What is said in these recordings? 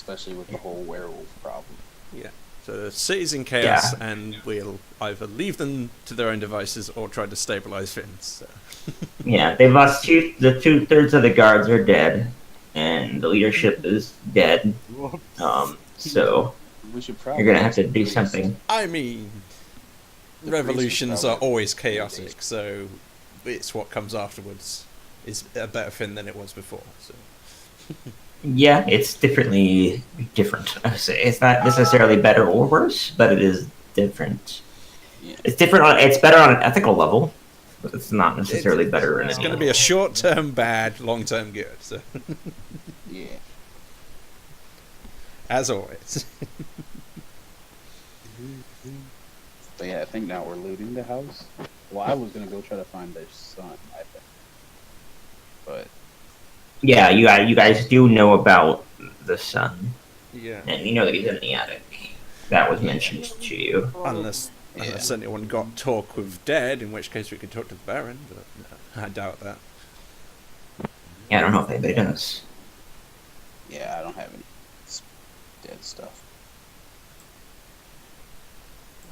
especially with the whole werewolf problem. Yeah. So the city's in chaos, and we'll either leave them to their own devices or try to stabilize Finn. So. Yeah, they've lost the 2/3 of the guards are dead, and the leadership is dead. So We should probably you're gonna have to do something. I mean, revolutions are always chaotic, so it's what comes afterwards is a better Finn than it was before. So. Yeah, it's different. It's not necessarily better or worse, but it is different. Yeah. It's different. It's better on an ethical level, but it's not necessarily better. It's going to be a short-term bad, long-term good. So. Yeah. As always. But yeah, I think now we're looting the house. Well, I was gonna go try to find their son, I think. But yeah, you guys do know about the son. Yeah. And you know that he's in the attic. That was mentioned to you. Unless anyone got talk with Dead, in which case we could talk to the Baron, but I doubt that. Yeah, I don't know if anybody does. yeah, I don't have any dead stuff.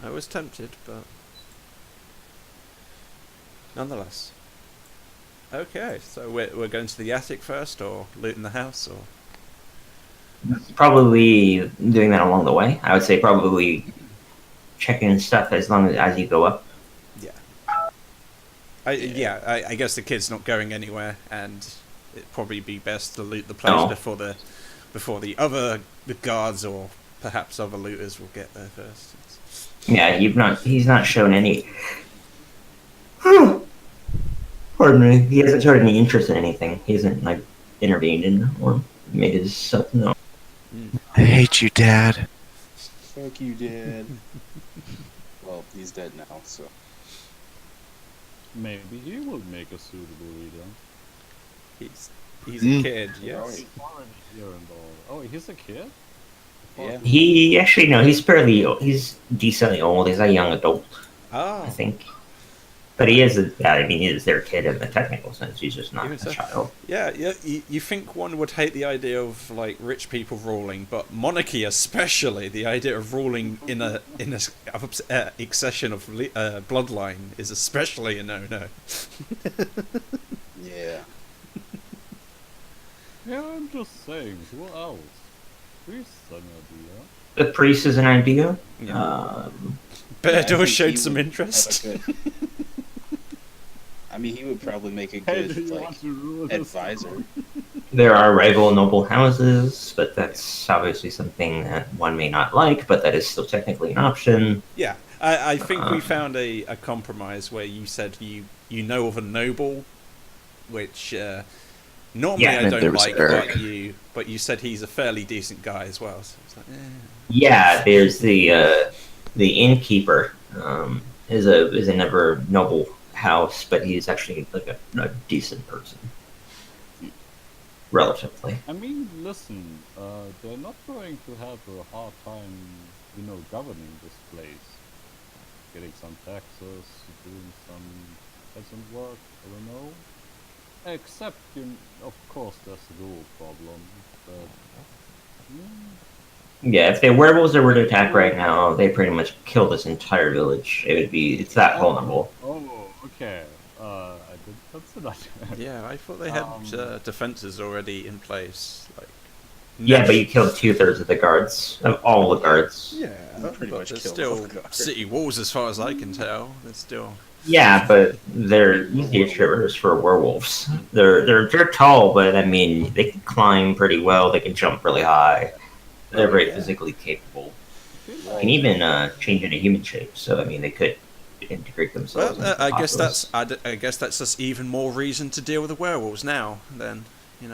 I was tempted, but nonetheless. Okay, so we're going to the attic first, or looting the house, or Probably doing that along the way. I would say probably checking stuff as long as you go up. I guess the kid's not going anywhere, and it'd probably be best to loot the place before the guards or perhaps other looters will get there first. Yeah, he's not shown any. Pardon me. He hasn't showed any interest in anything. He hasn't intervened in or made himself known. I hate you, Dad. Fuck you, Dad. Well, he's dead now, so. Maybe he will make a suitable leader. He's a kid, yes. Oh, he's a kid? Yeah. He actually he's decently old. He's a young adult, Oh. I think. But he is he is their kid in the technical sense. He's just not a child. Yeah. You think one would hate the idea of rich people ruling, but monarchy especially, the idea of ruling in a accession of bloodline is especially a no-no. Yeah. Yeah, I'm just saying. Who else? Priest's an idea. The priest is an idea. Yeah. Beardor showed some interest. I mean, he would probably make a good advisor. There are rival noble houses, but that's obviously something that one may not like, but that is still technically an option. Yeah, I think we found a compromise where you said you know of a noble, which normally I don't like, but you said he's a fairly decent guy as well. So it's Yeah, there's the innkeeper is a never noble house, but he's actually a decent person, relatively. I mean, listen, they're not going to have a hard time, governing this place. Getting some taxes, doing some peasant work, I don't know. Except, of course, there's the rule problem, but... Yeah, if the werewolves were to attack right now, they pretty much kill this entire village. It's that vulnerable. Oh, okay. I didn't consider that. Yeah, I thought they had defenses already in place. Yeah, but you killed 2/3 of the guards, of all the guards. Yeah, pretty much there's killed still all the guards. city walls as far as I can tell. There's still. Yeah, but they're easy triggers for werewolves. They're tall, but I mean they can climb pretty well. They can jump really high. They're very physically capable. They can even change into human shape. So I mean, they could integrate themselves. Well, into I guess populace. I guess that's just even more reason to deal with the werewolves now. Then,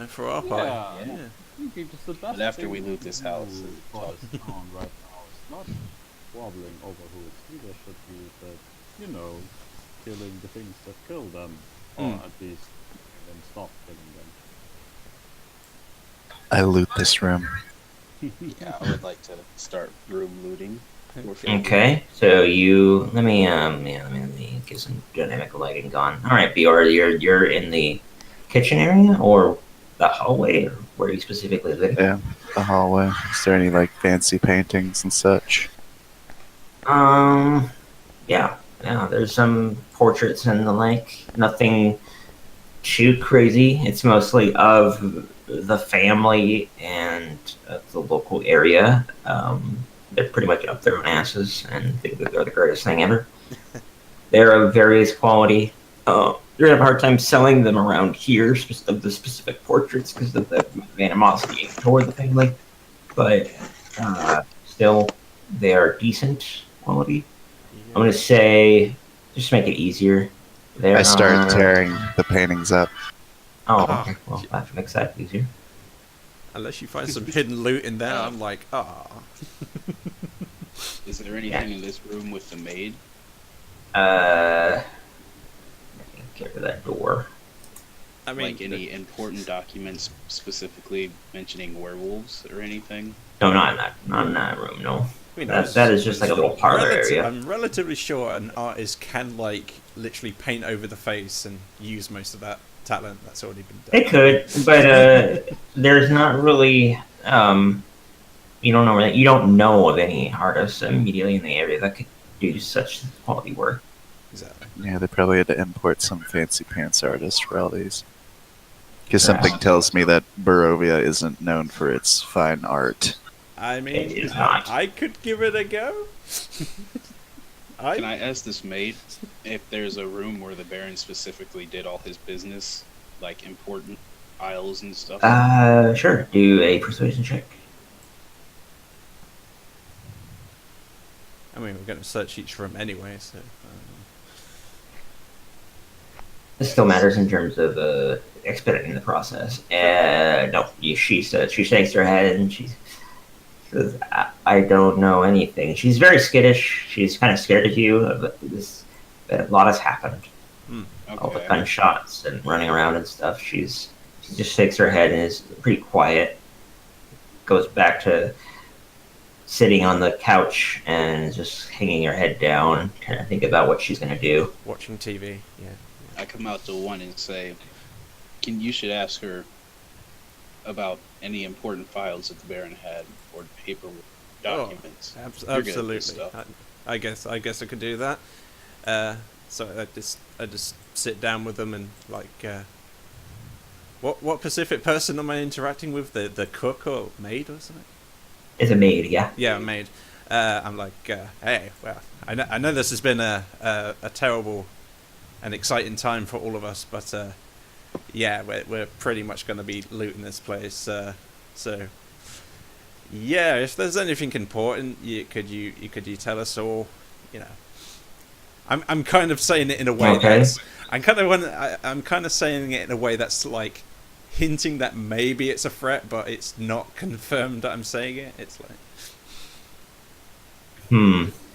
for our part. Yeah. The best But after we loot this house, right now is not squabbling over who its leader should be, but killing the things that kill them, or at least making them stop killing them. I loot this room. Yeah, I would like to start room looting. Okay, so let me get some dynamic lighting going. All right, Bjorn, you're in the kitchen area, or The hallway, or where you specifically live? Yeah, the hallway. Is there any like fancy paintings and such? Yeah, yeah. There's some portraits and the like. Nothing too crazy. It's mostly of the family and the local area. They're pretty much up their own asses and think that they're the greatest thing ever. They're of various quality. You're gonna have a hard time selling them around here of the specific portraits because of the animosity toward the family. But still, they are decent quality. I'm gonna say, just to make it easier. I start tearing the paintings up. Oh, okay. Well, that makes that easier. Unless you find some hidden loot in there, I'm like, ah. Is there anything in this room with the maid? Get rid of that door. I mean, like any important documents specifically mentioning werewolves or anything? No, not in that room. No, I mean, that is just like a little parlor area. I'm relatively sure an artist can like literally paint over the face and use most of that talent that's already been done. They could, but there's not really. You don't know of any artists immediately in the area that could do such quality work. Exactly. Yeah, they probably had to import some fancy pants artist for all these. Because something tells me that Barovia isn't known for its fine art. I mean, It is not. I could give it a go. Can I ask this maid if there's a room where the Baron specifically did all his business, like important aisles and stuff? Sure. Do a persuasion check. I mean, we're going to search each room anyway, so. This still matters in terms of expediting the process. No, she shakes her head and she says, "I don't know anything." She's very skittish. She's kind of scared of you. A lot has happened. Okay. All the gunshots and running around and stuff. She just shakes her head and is pretty quiet. Goes back to sitting on the couch and just hanging her head down, kind of think about what she's gonna do. Watching TV, yeah. I come out to one and say, you should ask her about any important files that the Baron had, or paperwork, documents. Oh, absolutely. I guess I could do that. So I just sit down with them and like, what Pacific person am I interacting with? The cook or maid or something? It's a maid, yeah. Yeah, maid. I'm like, hey, well, I know this has been a terrible and exciting time for all of us, but yeah, we're pretty much going to be looting this place. So yeah, if there's anything important, could you tell us all? You know, I'm kind of saying it in a way that's I'm kind of saying it in a way that's like hinting that maybe it's a threat, but it's not confirmed that I'm saying it. It's like,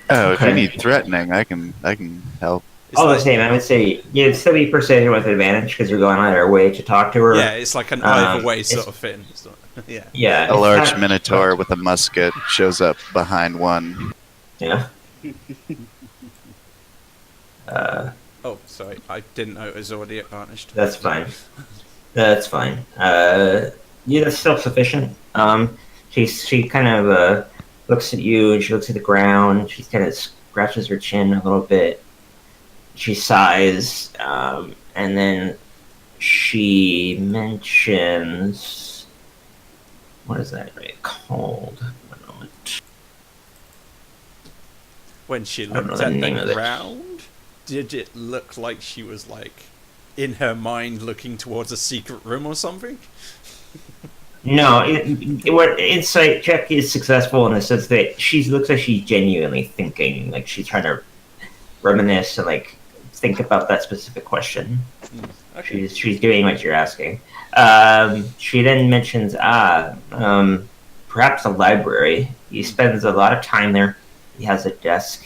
Oh, if you need threatening, I can help. All the same, I would say you'd still be persuasion with advantage because you're going out of your way to talk to her. Yeah, it's like an either way sort of thing. Yeah. Yeah. A large minotaur with a musket shows up behind one. Yeah. Oh, sorry, I didn't know it was already varnished. That's fine. That's fine. Yeah, that's self-sufficient. She kind of looks at you and she looks at the ground. She kind of scratches her chin a little bit. She sighs, and then she mentions, what is that called? One moment. When she looked at the ground, did it look like she was like in her mind looking towards a secret room or something? No, insight check is successful in the sense that she looks like she's genuinely thinking, like she's trying to reminisce and like think about that specific question. Okay. She's doing what you're asking. She then mentions perhaps a library. He spends a lot of time there. He has a desk.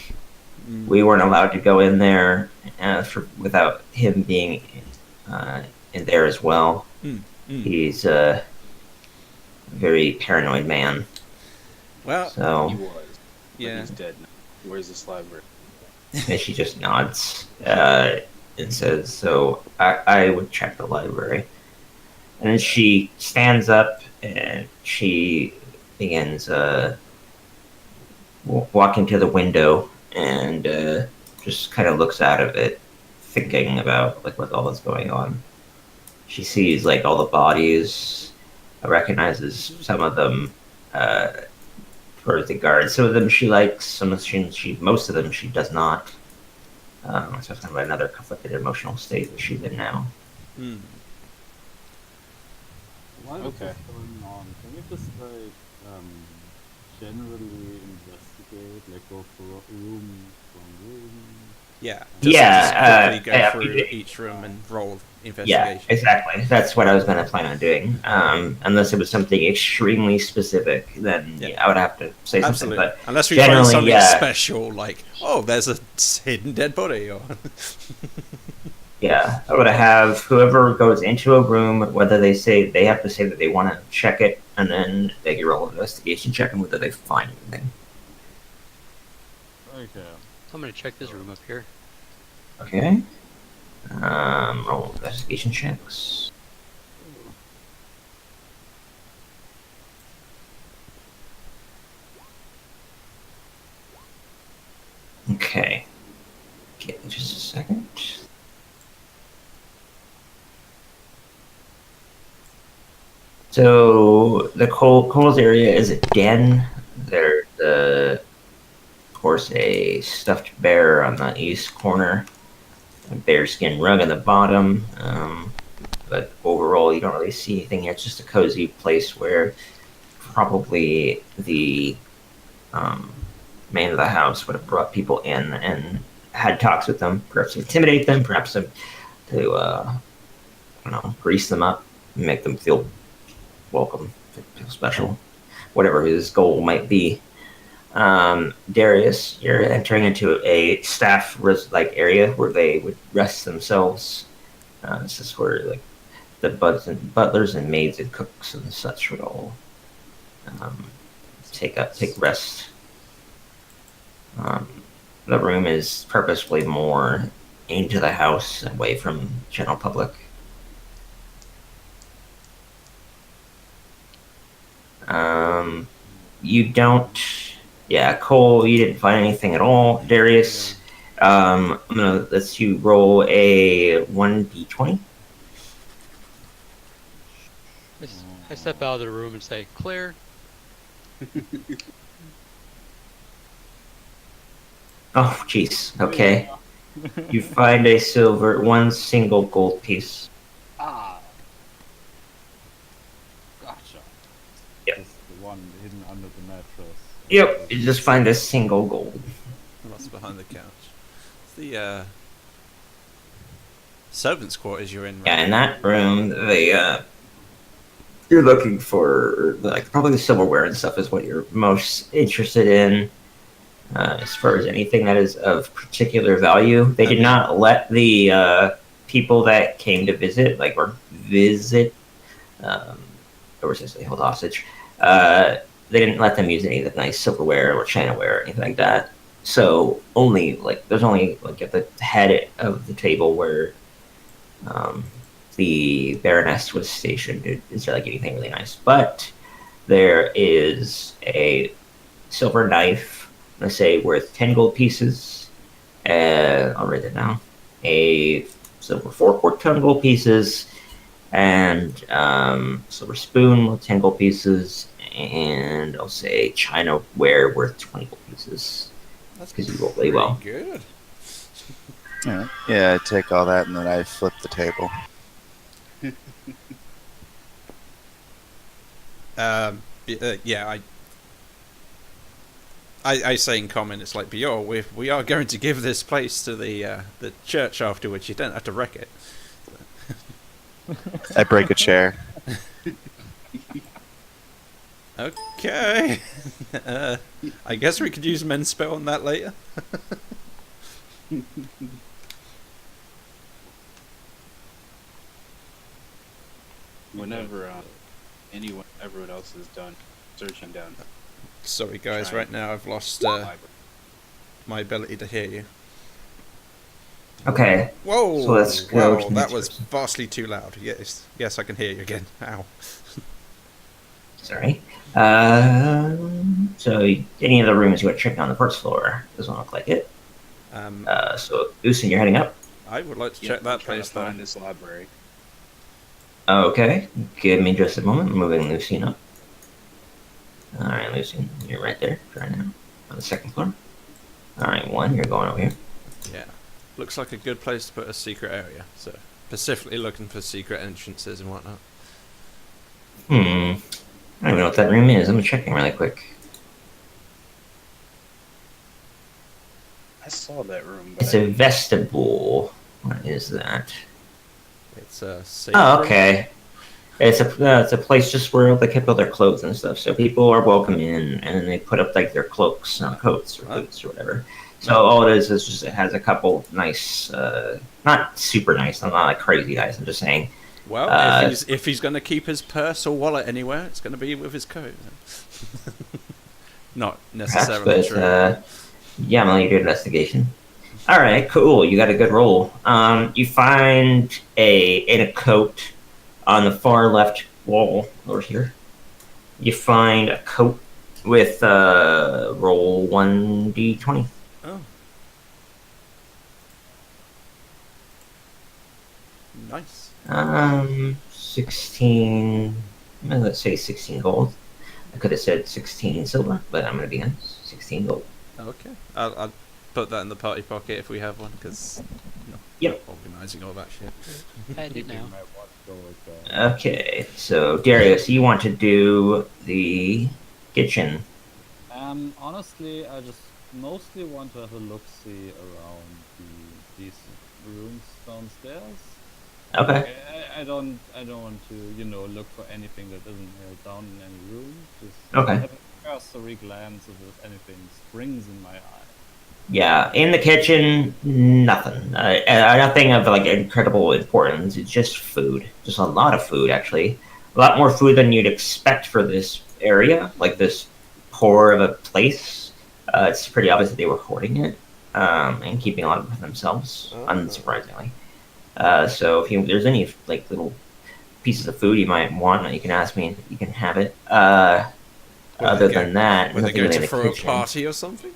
We weren't allowed to go in there without him being in there as well. He's a very paranoid man. Well, so He was. yeah, He's dead now. Where's this library? and she just nods and says, "So I would check the library." And then she stands up and she begins walking to the window and just kind of looks out of it, thinking about like what all that's going on. She sees like all the bodies, recognizes some of them for the guards. Some of them she likes, most of them she does not. So it's kind of another conflicted emotional state that she's in now. Hmm. While this Okay. is going on, can we just like generally investigate, like go through room from room? Yeah. Yeah, Just quickly go yeah, through each room and roll Yeah, investigation. exactly. That's what I was going to plan on doing. Unless it was something extremely specific, then Yeah. I would have to say something. Absolutely. But Unless we find generally, something yeah. special, like, oh, there's a hidden dead body, or yeah, I would have whoever goes into a room, whether they have to say that they want to check it, and then they can roll an investigation check and whether they find anything. Okay. I'm gonna check this room up here. Okay. Roll investigation checks. Okay. Okay, just a second. So the Cole's area is a den. There's of course a stuffed bear on the east corner, a bearskin rug on the bottom. But overall, you don't really see anything here. It's just a cozy place where probably the man of the house would have brought people in and had talks with them, perhaps to intimidate them, perhaps to I don't know, grease them up, make them feel welcome, feel special, whatever his goal might be. Darius, you're entering into a staff like area where they would rest themselves. This is where like the butlers and maids and cooks and such would all take rest. The room is purposefully more into the house, away from general public. You don't. Yeah, Cole, you didn't find anything at all. Darius, I'm gonna let you roll a 1d20. I step out of the room and say, "Clear." Oh, jeez. Okay. You find one single gold piece. Ah. Gotcha. Yep. Just the one hidden under the mattress. Yep. You just find a single gold. what's behind the couch? It's the servants' quarters you're in, right? Yeah, in that room, you're looking for like probably the silverware and stuff is what you're most interested in. As far as anything that is of particular value, they did not let the people that came to visit, or was this they held hostage. They didn't let them use any of the nice silverware or chinaware or anything like that. So there's only at the head of the table where the Baroness was stationed. Is there anything really nice? But there is a silver knife. Let's say worth 10 gold pieces. I'll write it down. A silver fork worth 10 gold pieces, and silver spoon worth 10 gold pieces, and I'll say chinaware worth 20 gold pieces. That's because you roll really well. Good. Yeah, I take all that and then I flip the table. Yeah, I say in common, it's like, "Yo, we are going to give this place to the church afterwards. You don't have to wreck it." I break a chair. Okay. I guess we could use men's spell on that later. Whenever everyone else is done searching down. Sorry, guys. Right now, I've lost my ability to hear you. Okay. Whoa! So let's go Wow, to the that next was person. vastly too loud. Yes, I can hear you again. Ow. Sorry. So any of the rooms you want to check on the first floor? Doesn't look like it. So Usin, you're heading up. I would like to Yeah, check I'm that trying place to though. find this library. Okay. Give me just a moment. I'm moving Lucien up. All right, Lucien, you're right there. Try now on the second floor. All right, 1. You're going over here. Yeah. Looks like a good place to put a secret area. So specifically looking for secret entrances and whatnot. I don't even know what that room is. I'm checking really quick. I saw that room, but It's a vestibule. What is that? It's a safe Oh, room. okay. It's a place just where they keep all their clothes and stuff. So people are welcome in, and then they put up like their cloaks and coats or boots or whatever. So all it is just it has a couple nice, not super nice. I'm not like crazy nice. I'm just saying. Well, if he's going to keep his purse or wallet anywhere, it's going to be with his coat. Not necessarily Perhaps, true. but yeah, I'm gonna let you do an investigation. All right, cool. You got a good roll. You find in a coat on the far left wall over here. You find a coat with roll 1d20. Oh. Nice. 16. Let's say 16 gold. I could have said 16 silver, but I'm gonna be nice. 16 gold. Okay. I'll put that in the party pocket if we have one, because Yep. organising all that shit. Handy now. Keeping my watch going. Okay, so Darius, you want to do the kitchen? Honestly, I just mostly want to have a look-see around these rooms downstairs. Okay. I don't want to, look for anything that isn't nailed down in any room. Just Okay. have a cursory glance if anything springs in my eye. Yeah, in the kitchen, nothing. Nothing of like incredible importance. It's just food. Just a lot of food, actually. A lot more food than you'd expect for this area, like this poor of a place. It's pretty obvious that they were hoarding it and keeping a lot of it for themselves, unsurprisingly. So if there's any like little pieces of food you might want, you can ask me. You can have it. Other than that, Were they nothing going really in to the throw a kitchen. party or something?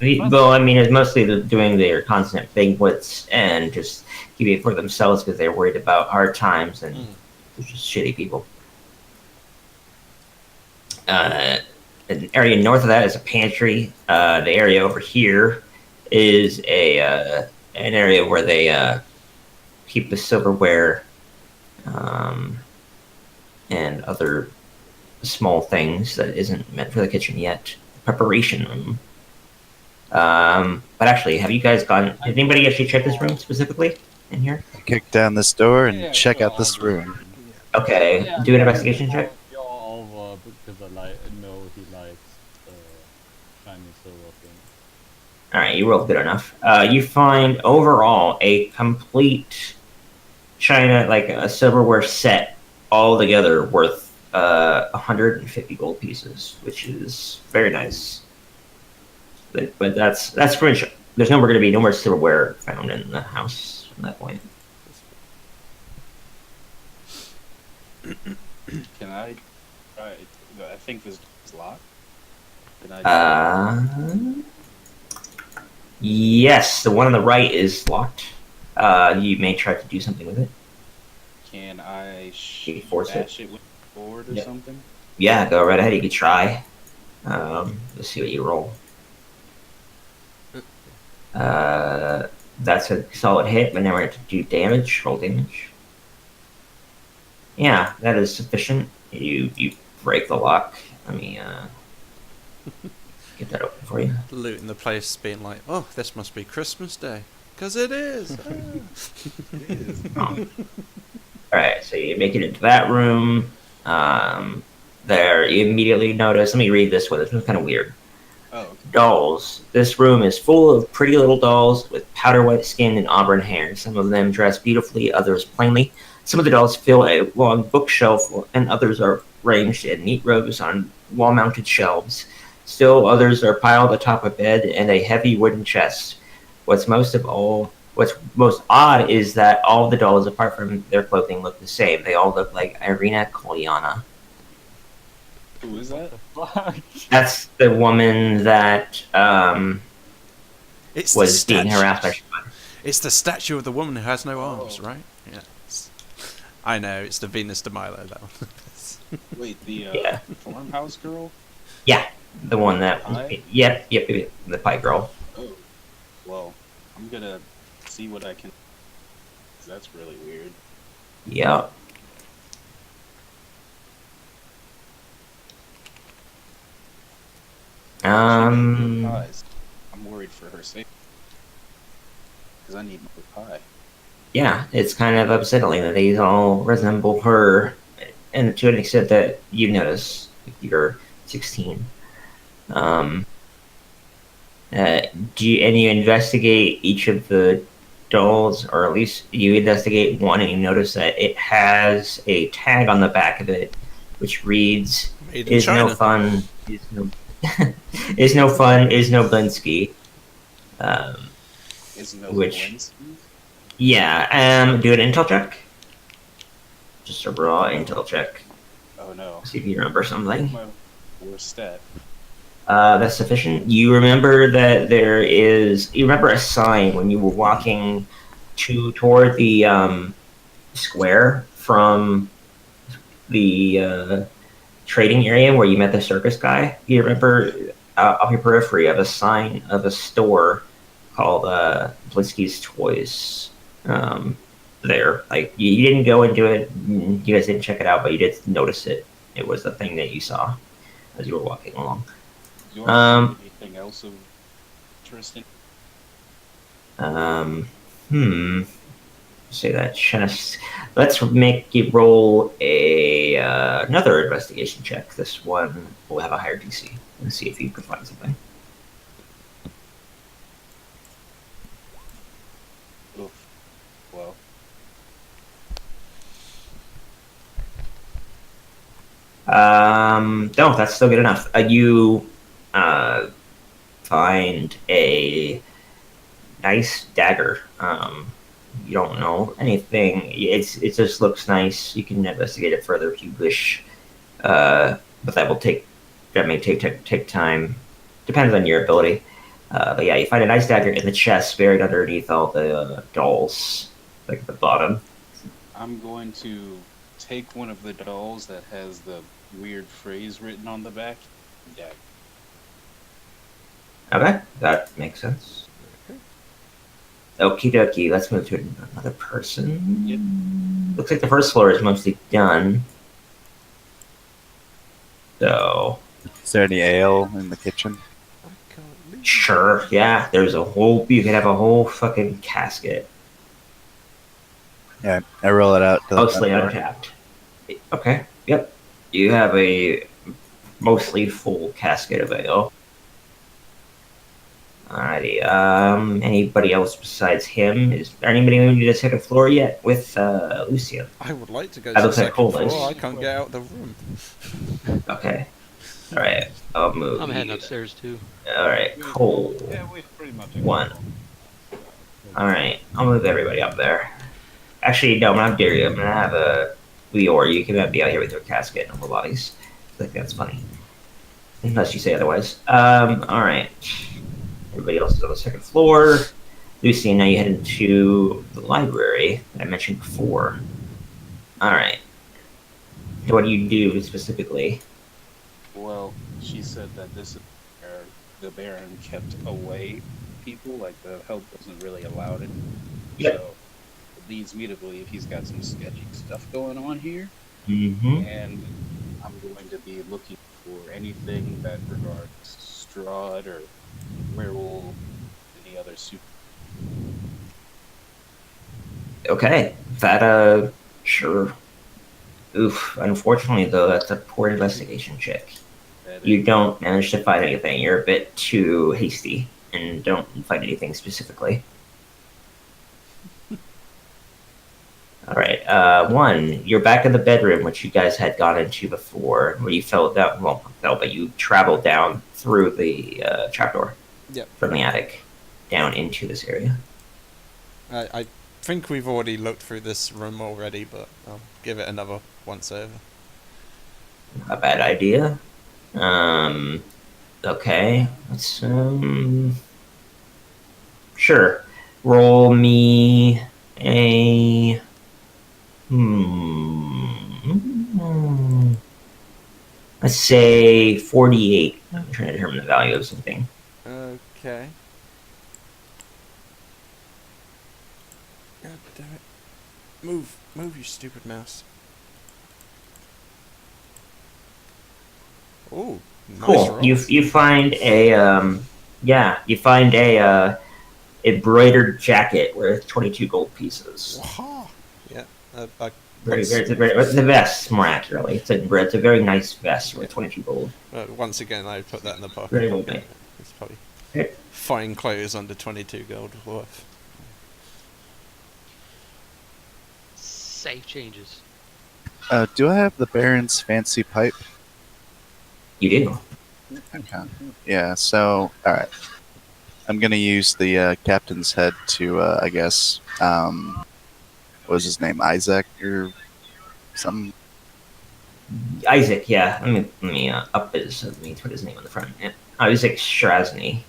Well, I mean, it's mostly doing their constant banquets and just keeping it for themselves because they're worried about hard times and they're just shitty people. An area north of that is a pantry. The area over here is an area where they keep the silverware and other small things that isn't meant for the kitchen yet. Preparation room. But actually, have you guys gone? Did anybody actually check this room specifically in here? Kick down this door and Yeah, check sure, out this I'll do room. Okay, Yeah. do an investigation check. You're over because I know he likes shiny silver thing. All right, you rolled good enough. You find overall a complete china, like a silverware set, all together worth 150 gold pieces, which is very nice. But that's pretty much. There's going to be no more silverware found in the house from that point. can I try? I think this is locked. Can I? Yes, the one on the right is locked. You may try to do something with it. Can I Can you force bash it with a board or Yep. something? Yeah, go right ahead. You could try. Let's see what you roll. That's a solid hit, but now we're going to do damage. Roll damage. Yeah, that is sufficient. You break the lock. Let me get that open for you. Looting the place, being like, oh, this must be Christmas Day. Because it is. Alright, so you make it into that room. There, you immediately notice. Let me read this one. This one's kind of weird. Oh, okay. Dolls. This room is full of pretty little dolls with powder white skin and auburn hair. Some of them dress beautifully, others plainly. Some of the dolls fill a long bookshelf, and others are ranged in neat rows on wall-mounted shelves. Still others are piled atop a bed and a heavy wooden chest. What's most odd is that all the dolls, apart from their clothing, look the same. They all look like Irina Kolyana. Who is that? Fuck. That's the woman that It's was the being statue. harassed by Shimon. It's the statue of the woman who has no arms, right? Yeah. I know, it's the Venus de Milo, that one. Wait, the Yeah. farmhouse girl? Yeah, the one that. Pie? Yep, the pie girl. Oh, well, I'm gonna see what I can. 'Cause that's really weird. Yep. Pies. I'm worried for her safety. Because I need more pie. Yeah, it's kind of upsetting that these all resemble her, and to an extent that you notice if you're 16. And you investigate each of the dolls, or at least you investigate one, and you notice that it has a tag on the back of it, which reads, Made in "Is China. no fun, is no, is no fun, is no Blinsky." Is no Which- Lewinsky? Yeah, do an intel check. Just a raw intel check. Oh no. See if you remember something. My worst stat. That's sufficient. You remember that you remember a sign when you were walking toward the square from the trading area where you met the circus guy. You remember off your periphery of a sign of a store called Blinsky's Toys. There, like you didn't go into it. You guys didn't check it out, but you did notice it. It was the thing that you saw as you were walking along. Do you want to see anything else of interesting? Say that. Let's make you roll another investigation check. This one will have a higher DC. Let's see if you can find something. Oof. Well, No, that's still good enough. You find a nice dagger. You don't know anything. It just looks nice. You can investigate it further if you wish, but that may take time. Depends on your ability. But yeah, you find a nice dagger in the chest, buried underneath all the dolls, like at the bottom. I'm going to take one of the dolls that has the weird phrase written on the back. Yeah. Okay, that makes sense. Okie dokie, let's move to another person. Yep. Looks like the first floor is mostly done. So, Is there any ale in the kitchen? sure, yeah, you could have a whole fucking casket. Yeah, I roll it out. To the Mostly front door. untapped. Okay, yep. You have a mostly full casket of ale. Alrighty, anybody else besides him? Is there anybody moving to the second floor yet with Lucian? I would like to go That to the looks like second Cole's. floor. I can't get out of the room. Okay. Alright, I'll move. I'm heading you. upstairs too. Alright, Cole. Yeah, we pretty much. One. Alright, I'll move everybody up there. Actually, no, I'm not dare you. I'm gonna have a Leor. You can be out here with your casket and more bodies. I think that's funny. Unless you say otherwise. Alright. Everybody else is on the second floor. Lucy, now you head into the library that I mentioned before. Alright. What do you do specifically? Well, she said that this is where the Baron kept away people, like the help wasn't really allowed in. Yep. So it leads me to believe he's got some sketchy stuff going on here, Mm-hmm. and I'm going to be looking for anything that regards Strahd or Werewolf, any other super. Okay. That, sure. Oof. Unfortunately, though, that's a poor investigation check. That You don't manage to find anything. You're a bit too hasty and don't find anything specifically. Alright, one, you're back in the bedroom, which you guys had gone into before, where you fell down, but you traveled down through the trapdoor Yep. from the attic down into this area. I think we've already looked through this room already, but I'll give it another once over. A bad idea. Okay. Let's sure. Roll me a let's say 48. I'm trying to determine the value of something. Okay. God damn it. Move, you stupid mouse. Oh, nice Cool. roll. You find a you find a embroidered jacket worth 22 gold pieces. Waha. Yeah. It's a vest, more accurately. It's a very nice vest worth 22 gold. Once again, I put that in the pocket. Very well made. It's probably Okay. fine clothes under 22 gold worth. Safe changes. Do I have the Baron's fancy pipe? You do. Okay. Yeah, so, alright. I'm gonna use the captain's head to, I guess, what was his name? Isaac or something? Isaac, yeah. Let me put his name on the front. Yeah. Isaac Strasny.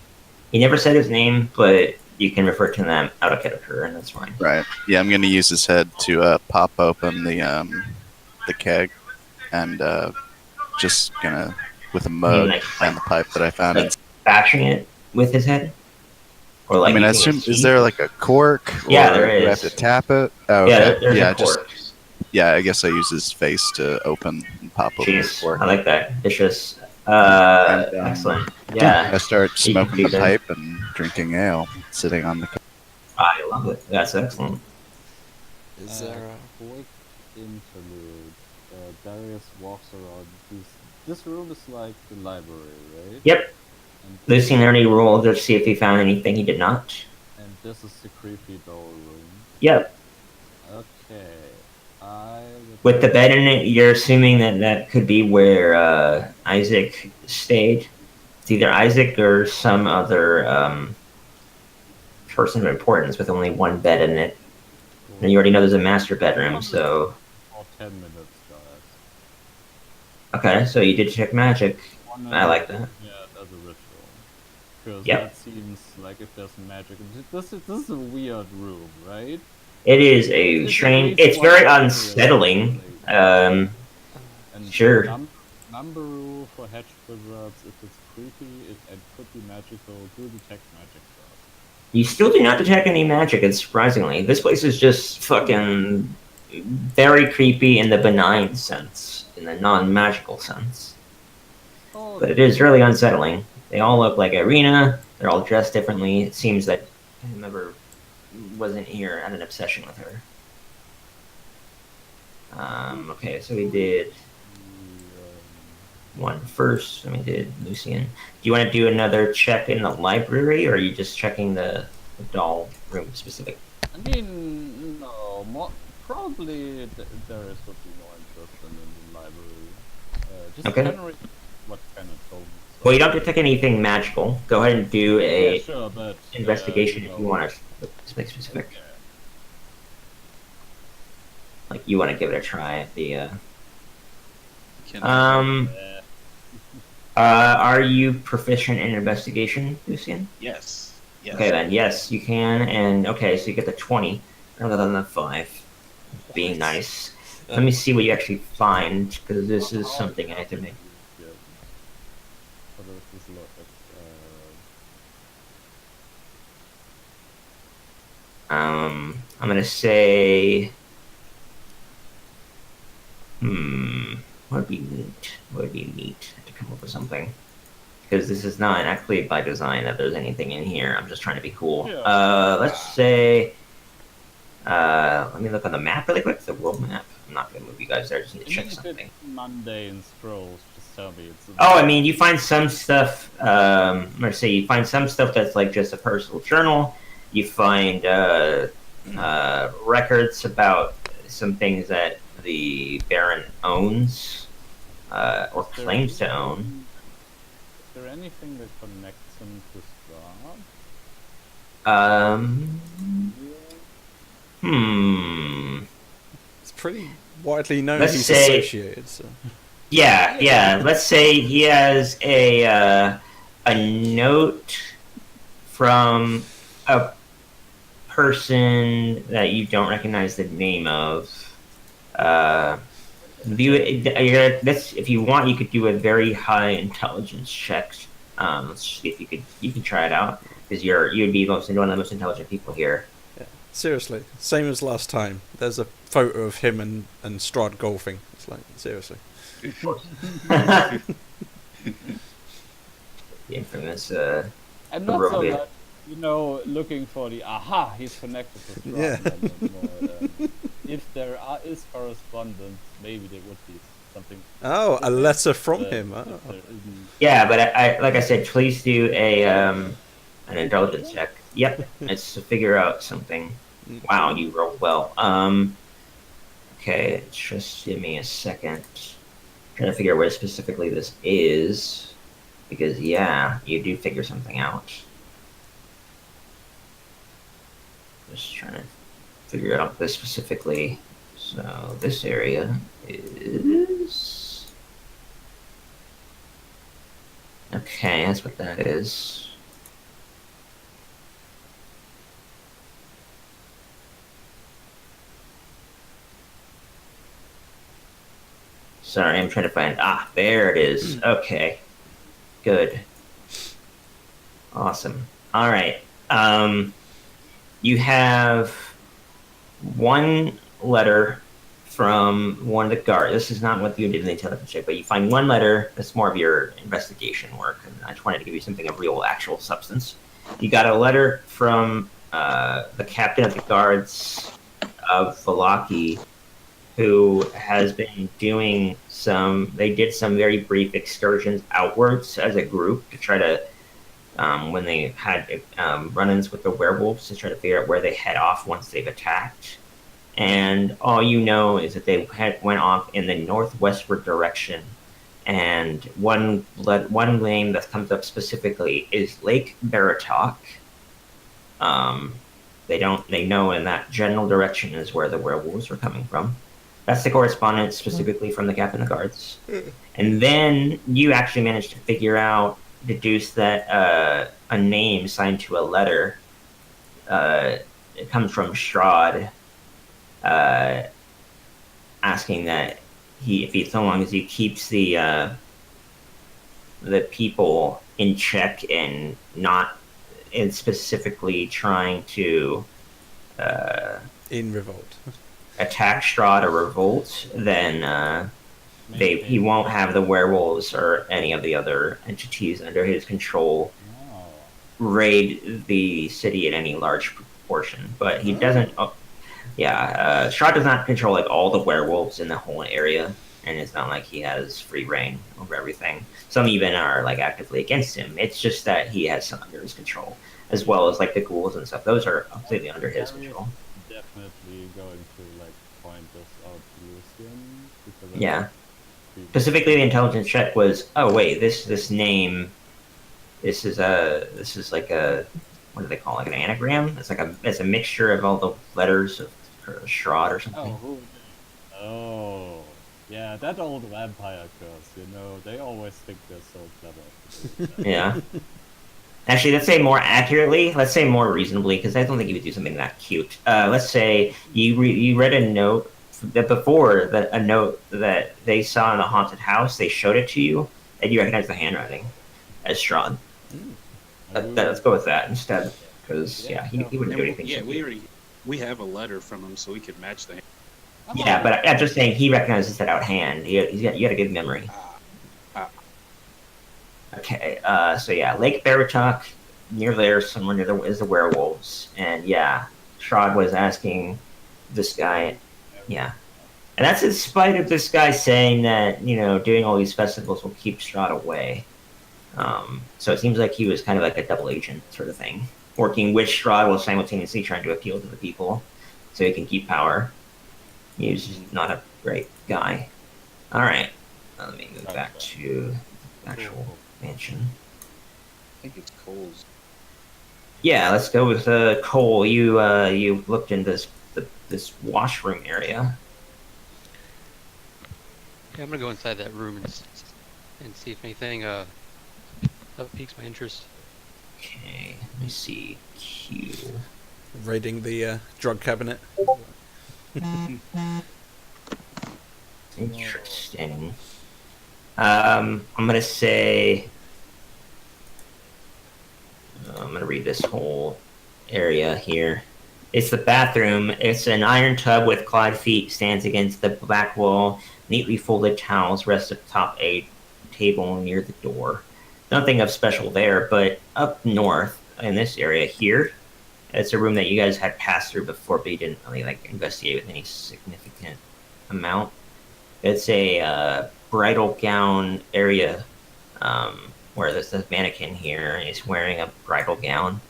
He never said his name, but you can refer to them out of character, and that's fine. Right. Yeah, I'm gonna use his head to pop open the keg, and just gonna with a mug and the pipe that I found. Like bashing it with his head, or like I mean, I assume is there like a cork? Yeah, or there is. Do I have to tap it? Oh, Yeah, okay. there's Yeah, a cork. yeah. I guess I use his face to open and pop open the Jeez, cork. I like that. Vicious. Excellent. I Yeah, start You can smoking do the that. pipe and drinking ale, sitting on the. I love it. That's excellent. Is there a... Quick interlude. Darius walks around. This room is like the library, right? Yep. And Lucian already rolled to see if he found anything. He did not. And this is the creepy doll room. Yep. Okay. With the bed in it, you're assuming that could be where Isaac stayed. It's either Isaac or some other person of importance with only one bed in it. And you already know there's a master bedroom, so... For 10 minutes, guys. Okay, so you did check magic. I like that. Yeah, as a ritual. Because Yep. that seems like if there's magic... This is a weird room, right? It is a strange... It's very unsettling. And Sure. Number for hedge wizards, if it's creepy, it could be magical, do detect magic first. You still do not detect any magic, and surprisingly. This place is just fucking very creepy in the benign sense, in the non-magical sense. Oh, But it is really unsettling. They all look like Irina, they're all dressed differently. It seems that whoever wasn't here had an obsession with her. Okay, so we did one first, and we did Lucian. Do you want to do another check in the library, or are you just checking the doll room specific? I mean, no, probably Darius would be more interested in the library. Just Okay. generate what kind of told. Well, you don't detect anything magical. Go ahead and do a Yeah, sure, but investigation you if know, you want to make specific. okay. Like you want to give it a try at the. Can Are you proficient in investigation, Lucian? yes. Yes. Okay, then yes, you can. And okay, so you get the 20 rather than the 5. Being nice. Let me see what you actually find, because this is something I have to make. Yeah. But this is I'm gonna say. What would be neat? What would be neat to come up with something? Because this is not actually by design that there's anything in here. I'm just trying to be cool. Yeah. Let's say. Let me look on the map really quick. The world map. I'm not gonna move you guys there. I just need to check something. Mundane scrolls. Just tell me it's. Oh, I mean, you find some stuff. I'm gonna say you find some stuff that's like just a personal journal. You find records about some things that the Baron owns or claims to own. Is there anything that connects him to Strahd? Um. Hmm. It's pretty widely known Let's he's say- associated. So. Yeah. Let's say he has a note from a person that you don't recognize the name of. If you want, you could do a very high intelligence check. Let's see if you can try it out because you'd be one of the most intelligent people here. Yeah. Seriously, same as last time. There's a photo of him and Strahd golfing. It's like, seriously. The infamous. I'm not so Barovia. much, looking for the aha, he's connected to Strahd. Yeah. If there is correspondence, maybe there would be something. Oh, a letter from him. If Oh. there isn't- Yeah, but I like I said, please do an intelligence check. Yep, it's to figure out something. Wow, you rolled well. Okay, just give me a second. Trying to figure out where specifically this is, because yeah, you do figure something out. Just trying to figure out this specifically. So this area is. Okay, that's what that is. Sorry, I'm trying to find. Ah, there it is. Okay. Good. Awesome. All right. You have one letter from one of the guards. This is not what you did in the intelligence check, but you find one letter that's more of your investigation work, and I just wanted to give you something of real, actual substance. You got a letter from the captain of the guards of Valaki, who has been doing they did some very brief excursions outwards as a group to try to, when they had run-ins with the werewolves, to try to figure out where they head off once they've attacked. And all you know is that they went off in the northwestward direction. And one name that comes up specifically is Lake Baratok. They know in that general direction is where the werewolves are coming from. That's the correspondence specifically from the captain of the guards. And then you actually managed to deduce that a name signed to a letter. It comes from Strahd, asking that so long as he keeps the people in check and not in specifically trying to In revolt. attack Strahd or revolt, then he won't have the werewolves or any of the other entities under his control Oh. raid the city in any large proportion. But he doesn't. Strahd does not control like all the werewolves in the whole area, and it's not like he has free reign over everything. Some even are like actively against him. It's just that he has some under his control, as well as like the ghouls and stuff. Those are completely under his control. Definitely going to point this out to Lucian because Yeah. Specifically, the intelligence check was, oh wait, this name, this is like a, what do they call it, like an anagram? It's a mixture of all the letters of Strahd or something. Oh, yeah, that old vampire curse. They always think they're so clever. Yeah. Actually, let's say more accurately. Let's say more reasonably, because I don't think you would do something that cute. Let's say you read a note a note that they saw in the haunted house. They showed it to you, and you recognize the handwriting as Strahd. Let's go with that instead, because he wouldn't do anything. Yeah, we have a letter from him, so we could match the. Yeah, but I'm just saying he recognizes that out hand. You got a good memory. Okay, so yeah, Lake Baratok, near there, somewhere near is the werewolves, and yeah, Strahd was asking this guy, yeah, and that's in spite of this guy saying that doing all these festivals will keep Strahd away. So it seems like he was kind of like a double agent sort of thing, working with Strahd while simultaneously trying to appeal to the people, so he can keep power. He's not a great guy. All right, let me move back to the actual mansion. I think it's Cole's. Yeah, let's go with Cole. You looked in this washroom area. Yeah, I'm gonna go inside that room and see if anything that piques my interest. Okay, let me see. Q. Raiding the drug cabinet. Interesting. I'm gonna say. I'm gonna read this whole area here. It's the bathroom. It's an iron tub with clawed feet stands against the back wall. Neatly folded towels rest atop a table near the door. Nothing of special there, but up north in this area here, it's a room that you guys had passed through before, but you didn't really like investigate with any significant amount. It's a bridal gown area where this mannequin here is wearing a bridal gown.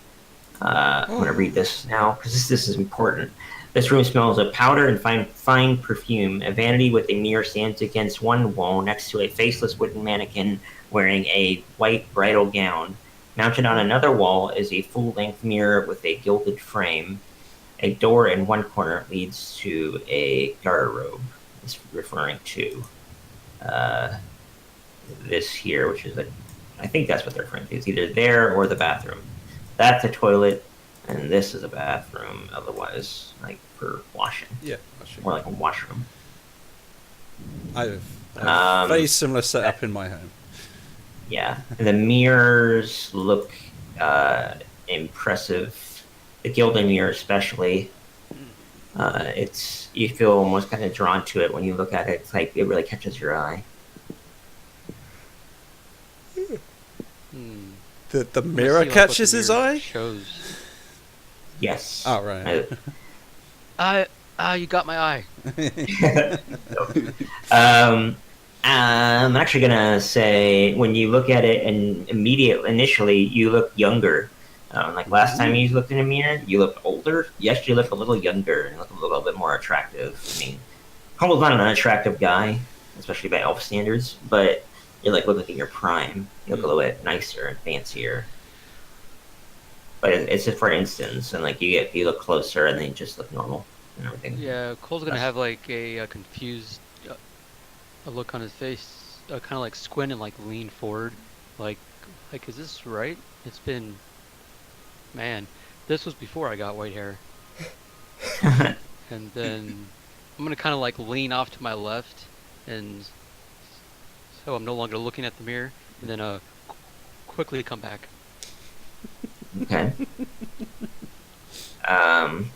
I'm going to read this now because this is important. This room smells of powder and fine perfume. A vanity with a mirror stands against one wall next to a faceless wooden mannequin wearing a white bridal gown. Mounted on another wall is a full-length mirror with a gilded frame. A door in one corner leads to a garderobe. It's referring to this here, which is I think that's what they're referring to. It's either there or the bathroom. That's a toilet, and this is a bathroom. Otherwise, like for washing. Yeah, More like a washroom. I have a very similar setup in my home. Yeah, and the mirrors look impressive. The gilded mirror, especially. You feel almost kind of drawn to it when you look at it. It's like it really catches your eye. The mirror catches his eye? Shows. Yes. Oh, right. You got my eye. I'm actually gonna say when you look at it and initially you look younger. Like last time you looked in a mirror, you looked older. Yes, you look a little younger and look a little bit more attractive. I mean, Humble's not an unattractive guy, especially by elf standards, but you're like looking at your prime. You look a little bit nicer and fancier. But it's just for instance, and like you look closer and then you just look normal and everything. Yeah, Cole's gonna have like a confused a look on his face, kind of like squint and like lean forward, like is this right? It's been, man, this was before I got white hair. And then I'm gonna kind of like lean off to my left, and so I'm no longer looking at the mirror, and then quickly come back. Okay.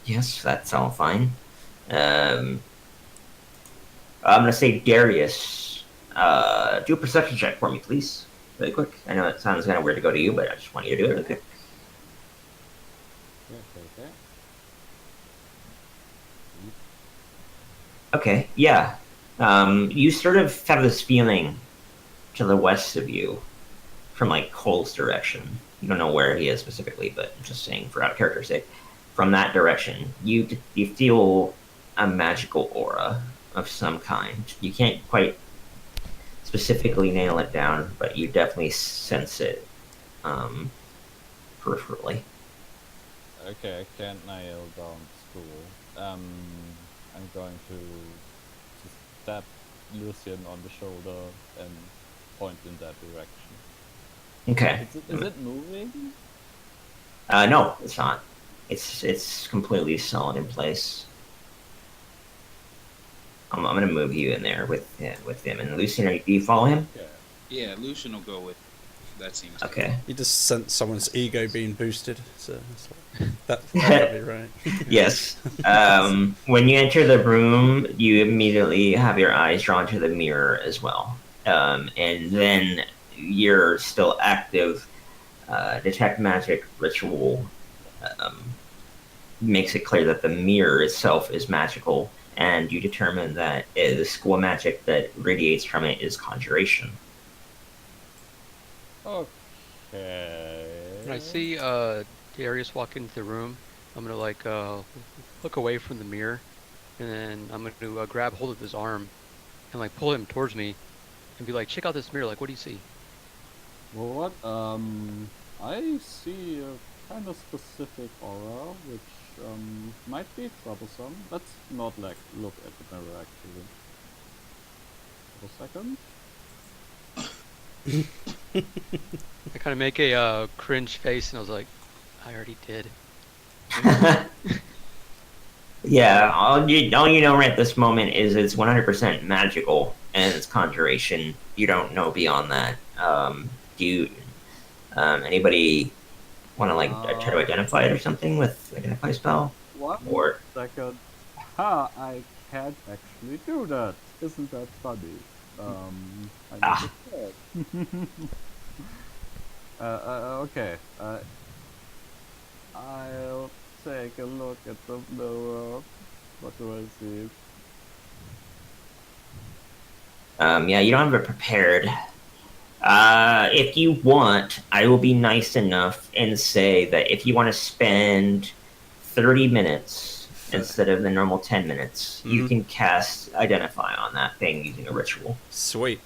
Yes, that's all fine. I'm gonna say Darius. Do a perception check for me, please. Really quick. I know it sounds kind of weird to go to you, but I just want you to do it really quick. Okay, yeah. You sort of have this feeling to the west of you from like Cole's direction. You don't know where he is specifically, but I'm just saying for out of character's sake. From that direction, you feel a magical aura of some kind. You can't quite specifically nail it down, but you definitely sense it peripherally. Okay, I can't nail down school. I'm going to tap Lucian on the shoulder and point in that direction. Okay. Is it moving? No, it's not. It's completely solid in place. I'm gonna move you in there with him. And Lucian, do you follow him? Yeah, Lucian will go with. That seems okay. You just sense someone's ego being boosted, so that'd be right. Yes. When you enter the room, you immediately have your eyes drawn to the mirror as well, and then your still active detect magic ritual makes it clear that the mirror itself is magical, and you determine that the school magic that radiates from it is conjuration. Okay. When I see Darius walk into the room, I'm gonna like look away from the mirror, and then I'm gonna grab hold of his arm and like pull him towards me and be like, check out this mirror, like what do you see? Well, what? I see a kind of specific aura, which might be troublesome. Let's not like look at the mirror actually. For a second. I kind of make a cringe face, and I was like, I already did. Yeah, all you know right at this moment is it's 100% magical and it's conjuration. You don't know beyond that. Do you, anybody want to like try to identify it or something with identify spell? What? Or Second. Ha! I can't actually do that. Isn't that funny? I Ah. Okay. I'll take a look at the mirror. What do I see? yeah, you don't have it prepared. If you want, I will be nice enough and say that if you want to spend 30 minutes instead of the normal 10 minutes, you can cast Identify on that thing using a ritual. Sweet.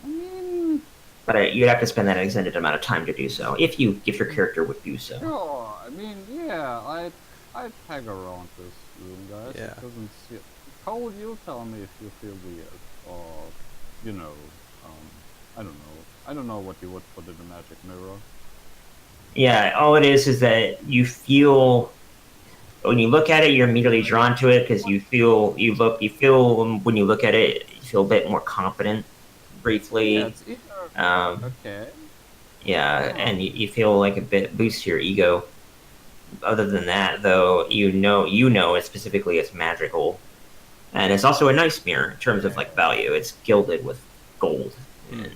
I mean, But you'd have to spend that extended amount of time to do so, if your character would do so. sure. I mean, yeah. I'd hang around this room, guys. Yeah. It doesn't see. Cole, you tell me if you feel weird, or you know, I don't know. I don't know what you would put in a magic mirror. Yeah, all it is that you feel when you look at it, you're immediately drawn to it because you feel when you look at it, you feel a bit more confident. Briefly, Yeah, it's either okay. yeah, and you feel like a bit boosts your ego. Other than that, though, you know it specifically as magical, and it's also a nice mirror in terms of like value. It's gilded with gold and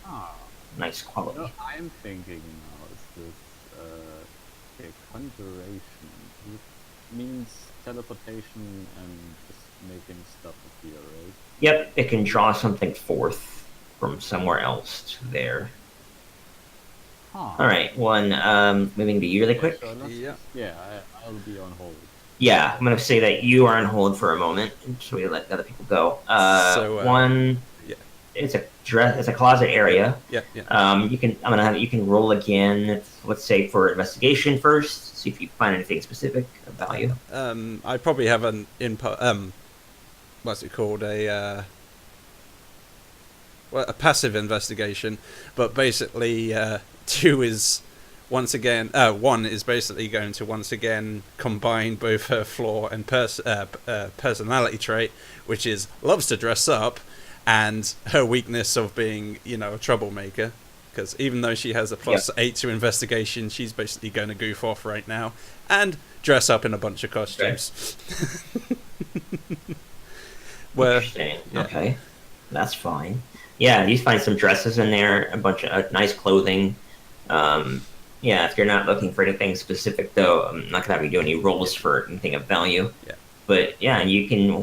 Ah, nice quality. you know, I'm thinking now is this okay, conjuration. It means teleportation and just making stuff appear, right? Yep, it can draw something forth from somewhere else to there. Huh. All right, moving to you really quick. So Yeah. yeah, I'll be on hold. Yeah, I'm gonna say that you are on hold for a moment, so we let other people go. Yeah. It's a closet area. Yeah. You can roll again. Let's say for investigation first. See if you find anything specific of value. I probably have an input. What's it called? A passive investigation, but basically, 2 is once again. 1 is basically going to once again combine both her flaw and personality trait, which is loves to dress up, and her weakness of being, a troublemaker. Because even though she has a +8 to investigation, she's basically going to goof off right now and dress up in a bunch of costumes. Interesting. Yeah. Okay, that's fine. Yeah, you find some dresses in there, a bunch of nice clothing. Yeah, if you're not looking for anything specific, though, I'm not gonna have you do any rolls for anything of value. Yeah. But yeah, you can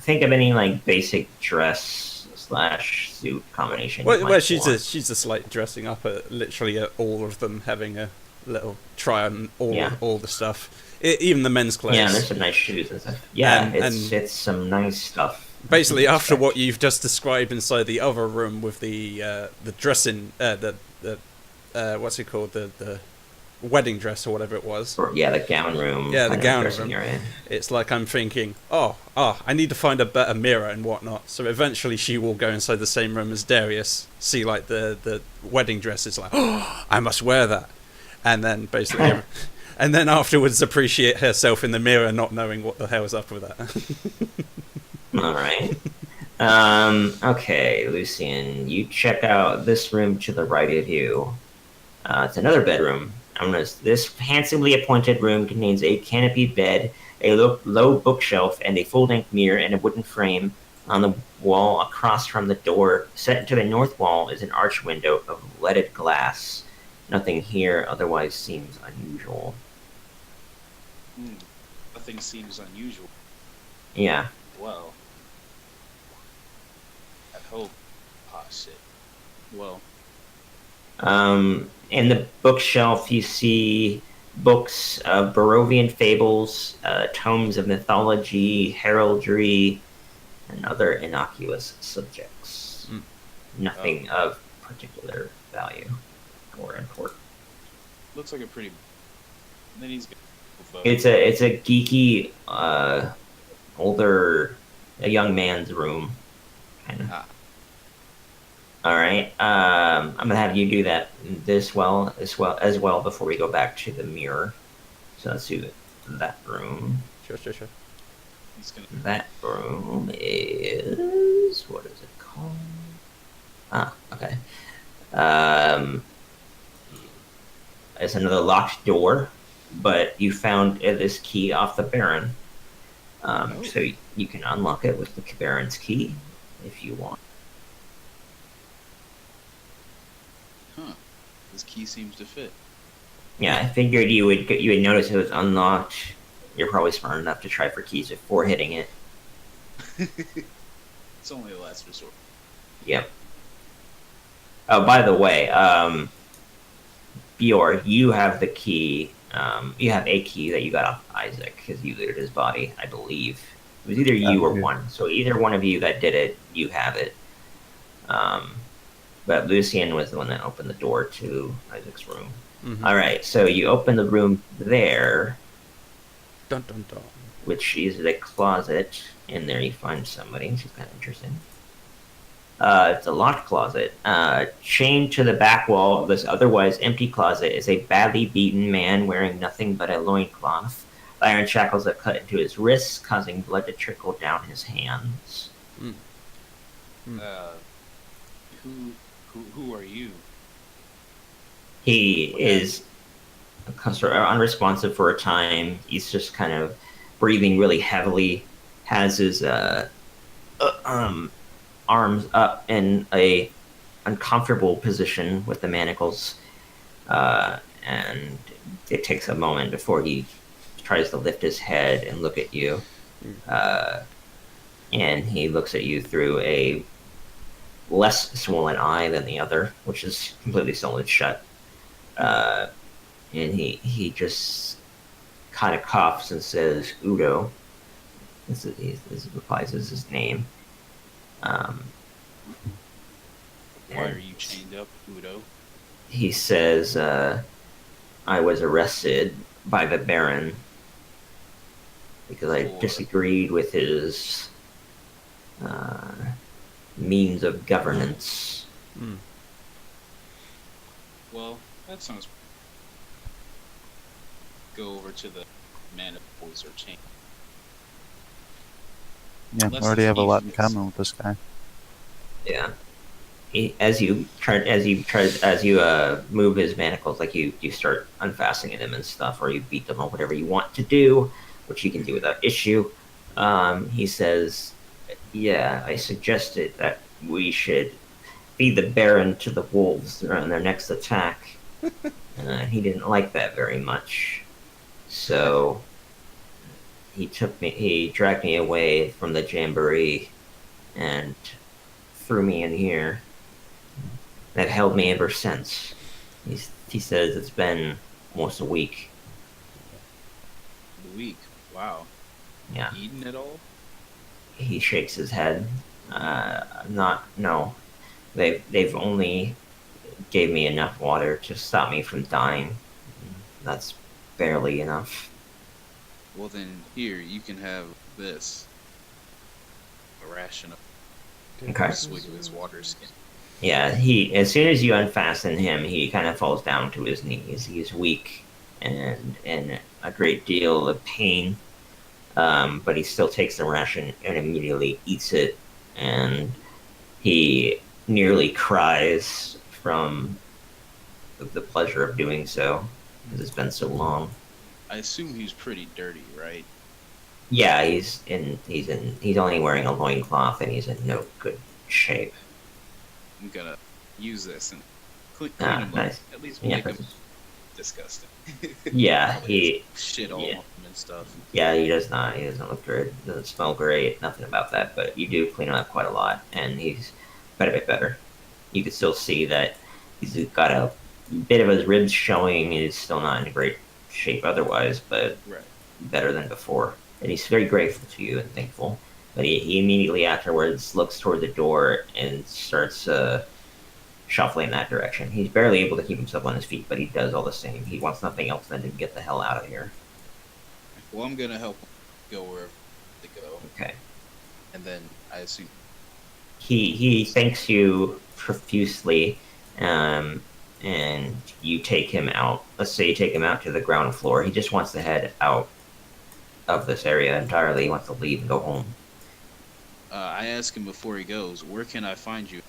think of any like basic dress / suit combination. Well, she's a slight dressing up literally at all of them, having a little try on all the stuff, even the men's clothes. Yeah, there's some nice shoes and stuff. Yeah, it's some nice stuff. Basically, after what you've just described inside the other room with the dressing, what's it called, the wedding dress or whatever it was. The gown room. Yeah, the gown room. It's like I'm thinking, I need to find a better mirror and whatnot. So eventually she will go inside the same room as Darius, see like the wedding dress. It's like, I must wear that, and then basically, and then afterwards appreciate herself in the mirror, not knowing what the hell's up with that. All right. Okay, Lucian, you check out this room to the right of you. It's another bedroom. This handsomely appointed room contains a canopied bed, a low bookshelf, and a full-length mirror in a wooden frame on the wall across from the door. Set into the north wall is an arch window of leaded glass. Nothing here otherwise seems unusual. Nothing seems unusual. Yeah. Well, I hope. Shit. Well. In the bookshelf, you see books of Barovian fables, tomes of mythology, heraldry, and other innocuous subjects. Nothing of particular value or importance. looks like a pretty. Then he's got It's a geeky, older, a young man's room, kind of. Ah. All right. I'm gonna have you do that as well before we go back to the mirror. So let's do that room. Sure. He's gonna. That room is what is it called? Ah, okay. It's another locked door, but you found this key off the Baron. So you can unlock it with the Baron's key if you want. Huh. This key seems to fit. Yeah, I figured you would notice it was unlocked. You're probably smart enough to try for keys before hitting it. It's only a last resort. Yep. Oh, by the way, Bjorn, you have the key. You have a key that you got off Isaac because you looted his body, I believe. It was either you or one. So either one of you that did it, you have it. But Lucian was the one that opened the door to Isaac's room. Mm-hmm. All right, so you open the room there, Dun dun dun. which is the closet. In there you find somebody, which is kind of interesting. It's a locked closet. Chained to the back wall of this otherwise empty closet is a badly beaten man wearing nothing but a loincloth. Iron shackles have cut into his wrists, causing blood to trickle down his hands. Who are you? He is sort of unresponsive for a time. He's just kind of breathing really heavily, has his arms up in a uncomfortable position with the manacles, and it takes a moment before he tries to lift his head and look at you. And he looks at you through a less swollen eye than the other, which is completely sewn shut. And he just kind of coughs and says, "Udo." This replies as his name. Why are you chained up, Udo? He says, "I was arrested by the Baron because I disagreed with his means of governance." Well, that sounds. Go over to the manacles or chain. Yeah, we already have a lot in common with this guy. Yeah. As you move his manacles, like you start unfastening them and stuff, or you beat them or whatever you want to do, which you can do without issue. He says, "Yeah, I suggested that we should feed the Baron to the wolves on their next attack." He didn't like that very much, so he dragged me away from the jamboree and threw me in here. That held me ever since. He says it's been almost a week. A week. Wow. Yeah. Eaten at all? He shakes his head. No. They've only gave me enough water to stop me from dying. That's barely enough. Well then, here, you can have this. A ration of Okay. a swig of his water skin. Yeah, as soon as you unfasten him, he kind of falls down to his knees. He's weak and in a great deal of pain, but he still takes the ration and immediately eats it, and he nearly cries from the pleasure of doing so, because it's been so long. I assume he's pretty dirty, right? Yeah, he's only wearing a loincloth, and he's in no good shape. I'm gonna use this and clean Ah, him nice. up. At least Yeah, make him disgusting. yeah, he Shit all yeah. on him and stuff. Yeah, he does not. He doesn't look good. Doesn't smell great. Nothing about that. But you do clean him up quite a lot, and he's quite a bit better. You can still see that he's got a bit of his ribs showing. He's still not in great shape otherwise, but Right. better than before. And he's very grateful to you and thankful. But he immediately afterwards looks toward the door and starts shuffling that direction. He's barely able to keep himself on his feet, but he does all the same. He wants nothing else than to get the hell out of here. Well, I'm gonna help him go wherever they go, Okay. and then I assume. He thanks you profusely, and you take him out. Let's say you take him out to the ground floor. He just wants to head out of this area entirely. He wants to leave and go home. I ask him before he goes, where can I find you?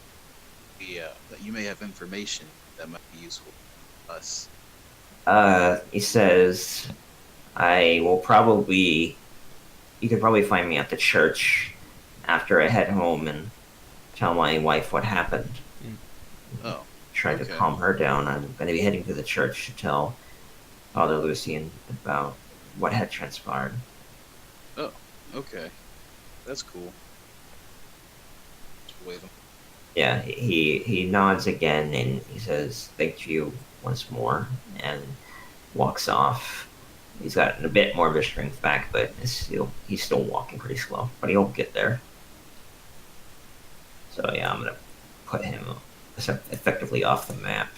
That you may have information that might be useful to us. He says, I will probably. You can probably find me at the church after I head home and tell my wife what happened. Oh, Try to okay. calm her down. I'm going to be heading to the church to tell Father Lucian about what had transpired. oh, okay, that's cool. Just wave him. Yeah, he nods again and he says, thank you once more, and walks off. He's gotten a bit more of his strength back, but he's still walking pretty slow, but he'll get there. So yeah, I'm gonna put him effectively off the map.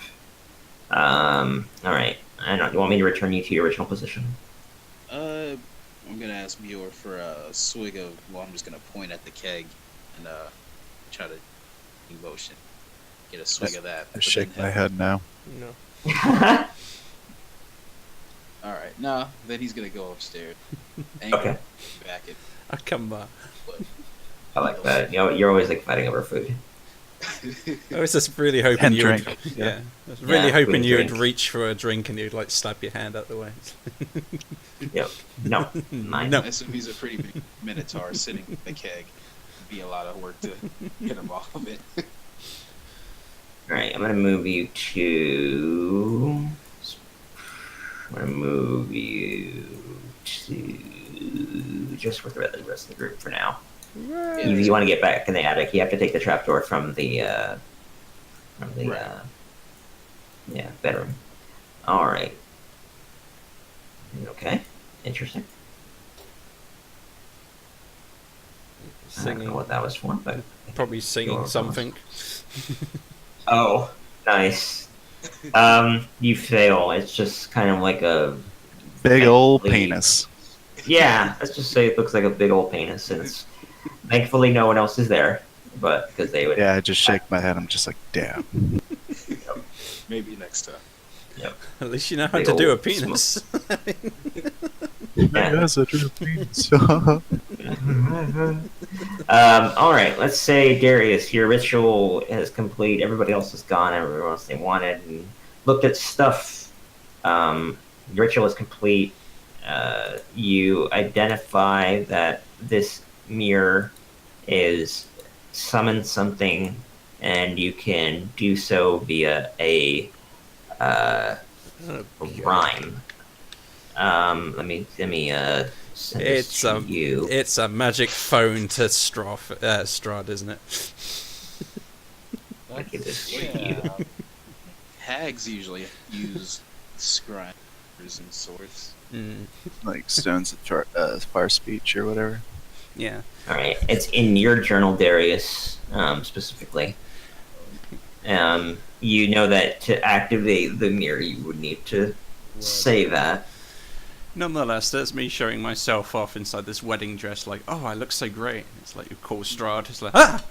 Alright. I don't know, you want me to return you to your original position? I'm gonna ask Muir for a swig of. Well, I'm just gonna point at the keg and try to motion. Get a swig of that. I but shake then my head now. No. All right, no. Then he's gonna go upstairs. Okay. Back it. I come back. I like that. You know, you're always like fighting over food. I was just really hoping And you drink. would. Yeah, I was really Yeah, hoping food and you would drink. reach for a drink and you'd like slap your hand out the way. Yep. No. Mine. No. I assume he's a pretty big minotaur sitting in the keg. Be a lot of work to get him off of it. Alright, I'm gonna move you to. I'm gonna move you to just with the rest of the group for now. If you want to get back in the attic, you have to take the trapdoor from the Right. bedroom. All right. Okay. Interesting. I don't know Singing, what that was for, but probably singing Sure, something. oh, nice. You fail. It's just kind of like a Big old Thankfully- penis. yeah. Let's just say it looks like a big old penis, and it's thankfully no one else is there, but because they would. Yeah, I just shake my head. I'm just like, damn. Maybe next time. At least you know how Big to do a old penis. Yeah. Yes, I do a penis. All right, let's say Darius, your ritual is complete. Everybody else is gone. Everyone else they wanted and looked at stuff. Your ritual is complete. You identify that this mirror is summon something, and you can do so via a rhyme. Let me send this to you. It's a magic phone to Strahd, isn't it? I'll give this to Yeah. you. Hags usually use scryers and swords. Mm, Like stones of far speech or whatever. yeah. All right, it's in your journal, Darius, specifically. You know that to activate the mirror, you would need to say that. Nonetheless, there's me showing myself off inside this wedding dress, like, oh, I look so great. It's like you call Strahd, it's like, ah!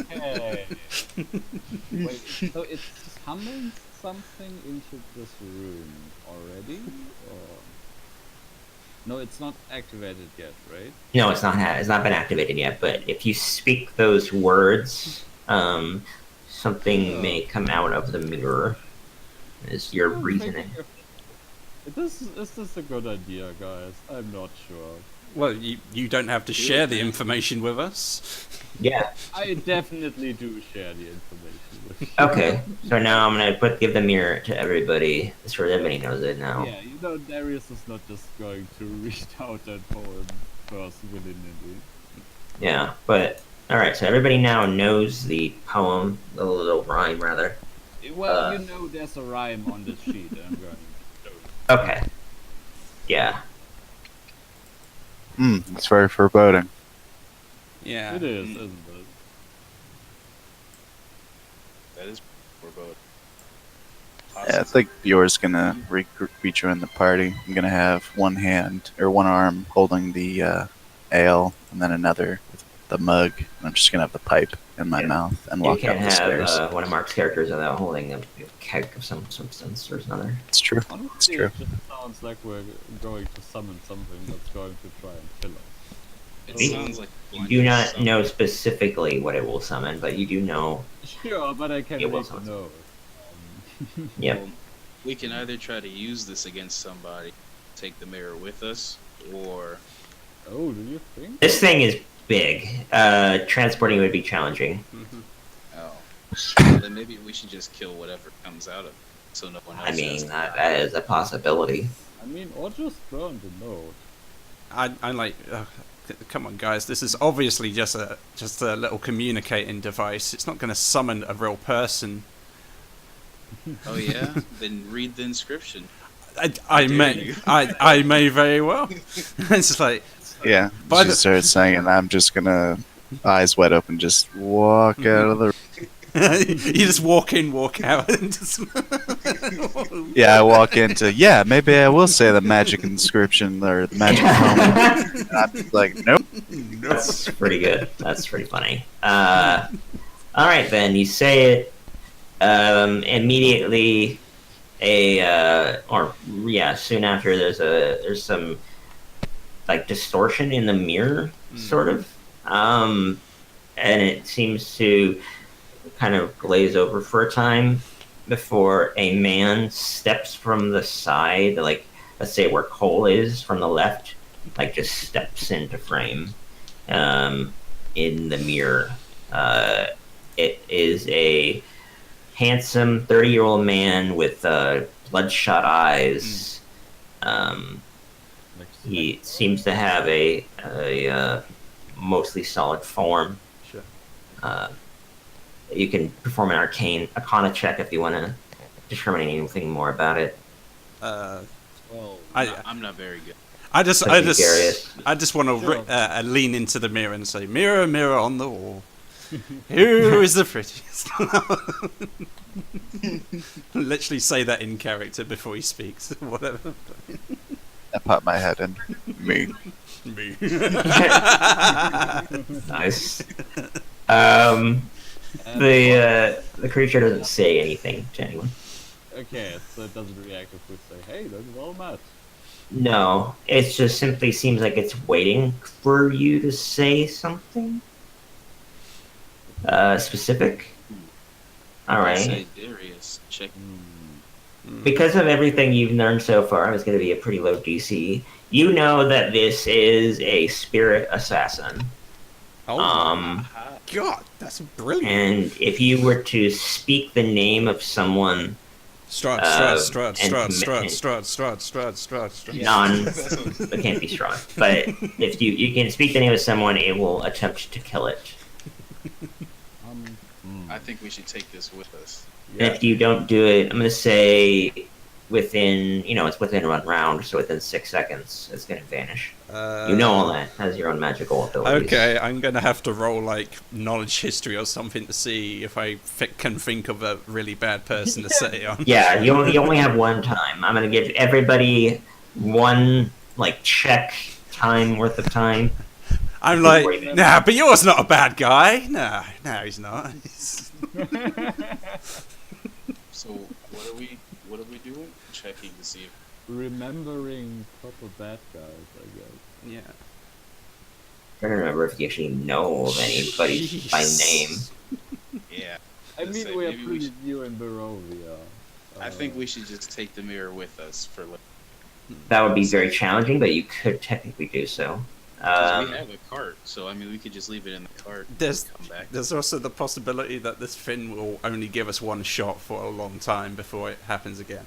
Hey. Wait, so it's summoned something into this room already? Or... No, it's not activated yet, right? No, it's not been activated yet. But if you speak those words, something may come out of the mirror. Is your I'm reasoning? thinking is this a good idea, guys? I'm not sure. Well, you don't have to share the information with us. Yeah. I definitely do share the information with you. Okay. So now I'm gonna give the mirror to everybody, so everybody knows it now. Yeah, you know, Darius is not just going to read out that poem first willy-nilly. Yeah, but alright, so everybody now knows the poem, the little rhyme rather. Well, you know there's a rhyme on this sheet, I'm going to show you. Okay. Yeah. It's very foreboding. Yeah. It is, isn't it? That is foreboding. Yeah, I think Bjor's gonna rejoin the party. I'm gonna have one hand or one arm holding the ale, and then another with the mug. And I'm just gonna have the pipe in my mouth and You walk can't up the have stairs. one of Mark's characters without holding a keg of some substance or another. It's true. It's Honestly, true. it just sounds like we're going to summon something that's going to try and kill us. It We- sounds like You do not know specifically what it will summon, but you do know. Sure, but I can't It will make summon. know. Yep. Well, we can either try to use this against somebody, take the mirror with us, or Oh, do you think? This thing is big. Transporting would be challenging. then maybe we should just kill whatever comes out of it, so no one else. I has mean, to that die. is a possibility. I mean, or just burn the note. I'm like, come on, guys. This is obviously just a little communicating device. It's not going to summon a real person. Oh yeah, then read the inscription. I dare may, you. I may very well. It's like, Yeah. By She the- started saying, and I'm just gonna, eyes wide open, just walk out of the. you just walk in, walk out, and just. Yeah, I walk into. Yeah, maybe I will say the magic inscription or the magic moment. And I'm just like, nope. That's pretty good. That's pretty funny. All right, then you say it. Immediately, soon after, there's some like distortion in the mirror, sort of, and it seems to kind of glaze over for a time before a man steps from the side, like let's say where Cole is from the left, like just steps into frame in the mirror. It is a handsome 30-year-old man with bloodshot eyes. He seems to have a mostly solid form. Sure. You can perform an arcana check if you want to determine anything more about it. Well, I'm not very good. I just Darius. want to Sure. lean into the mirror and say, "Mirror, mirror on the wall, who is the prettiest?" Literally say that in character before he speaks. Whatever. I pop my head in. Me. Me. Nice. The creature doesn't say anything to anyone. okay, so it doesn't react if we say, hey, that's well matched. No, it just simply seems like it's waiting for you to say something specific. All I right. say Darius, check. Because of everything you've learned so far, it's going to be a pretty low DC. You know that this is a spirit assassin. Oh Aha. God, that's brilliant. And if you were to speak the name of someone Strahd. it can't be strong, but if you can speak the name of someone, it will attempt to kill it. I think we should take this with us. And if you don't do it, I'm going to say within, it's within 1 round, so within 6 seconds, it's going to vanish. You know all that. Has your own magical abilities. Okay, I'm gonna have to roll like knowledge history or something to see if I can think of a really bad person to say on. Yeah, you only have 1 time. I'm going to give everybody 1, check time worth of time. I'm like, nah, but yours not a bad guy. Nah, he's not. So what are we doing? Checking to see if Remembering proper bad guys, I guess. Yeah. I don't remember if you actually know of anybody by name. yeah. I Let's mean, say we are maybe we pretty should- new in Barovia. I think we should just take the mirror with us for like. That would be very challenging, but you could technically do so. 'Cause we have a cart, so I mean we could just leave it in the cart. And There's come back. there's also the possibility that this thing will only give us 1 shot for a long time before it happens again.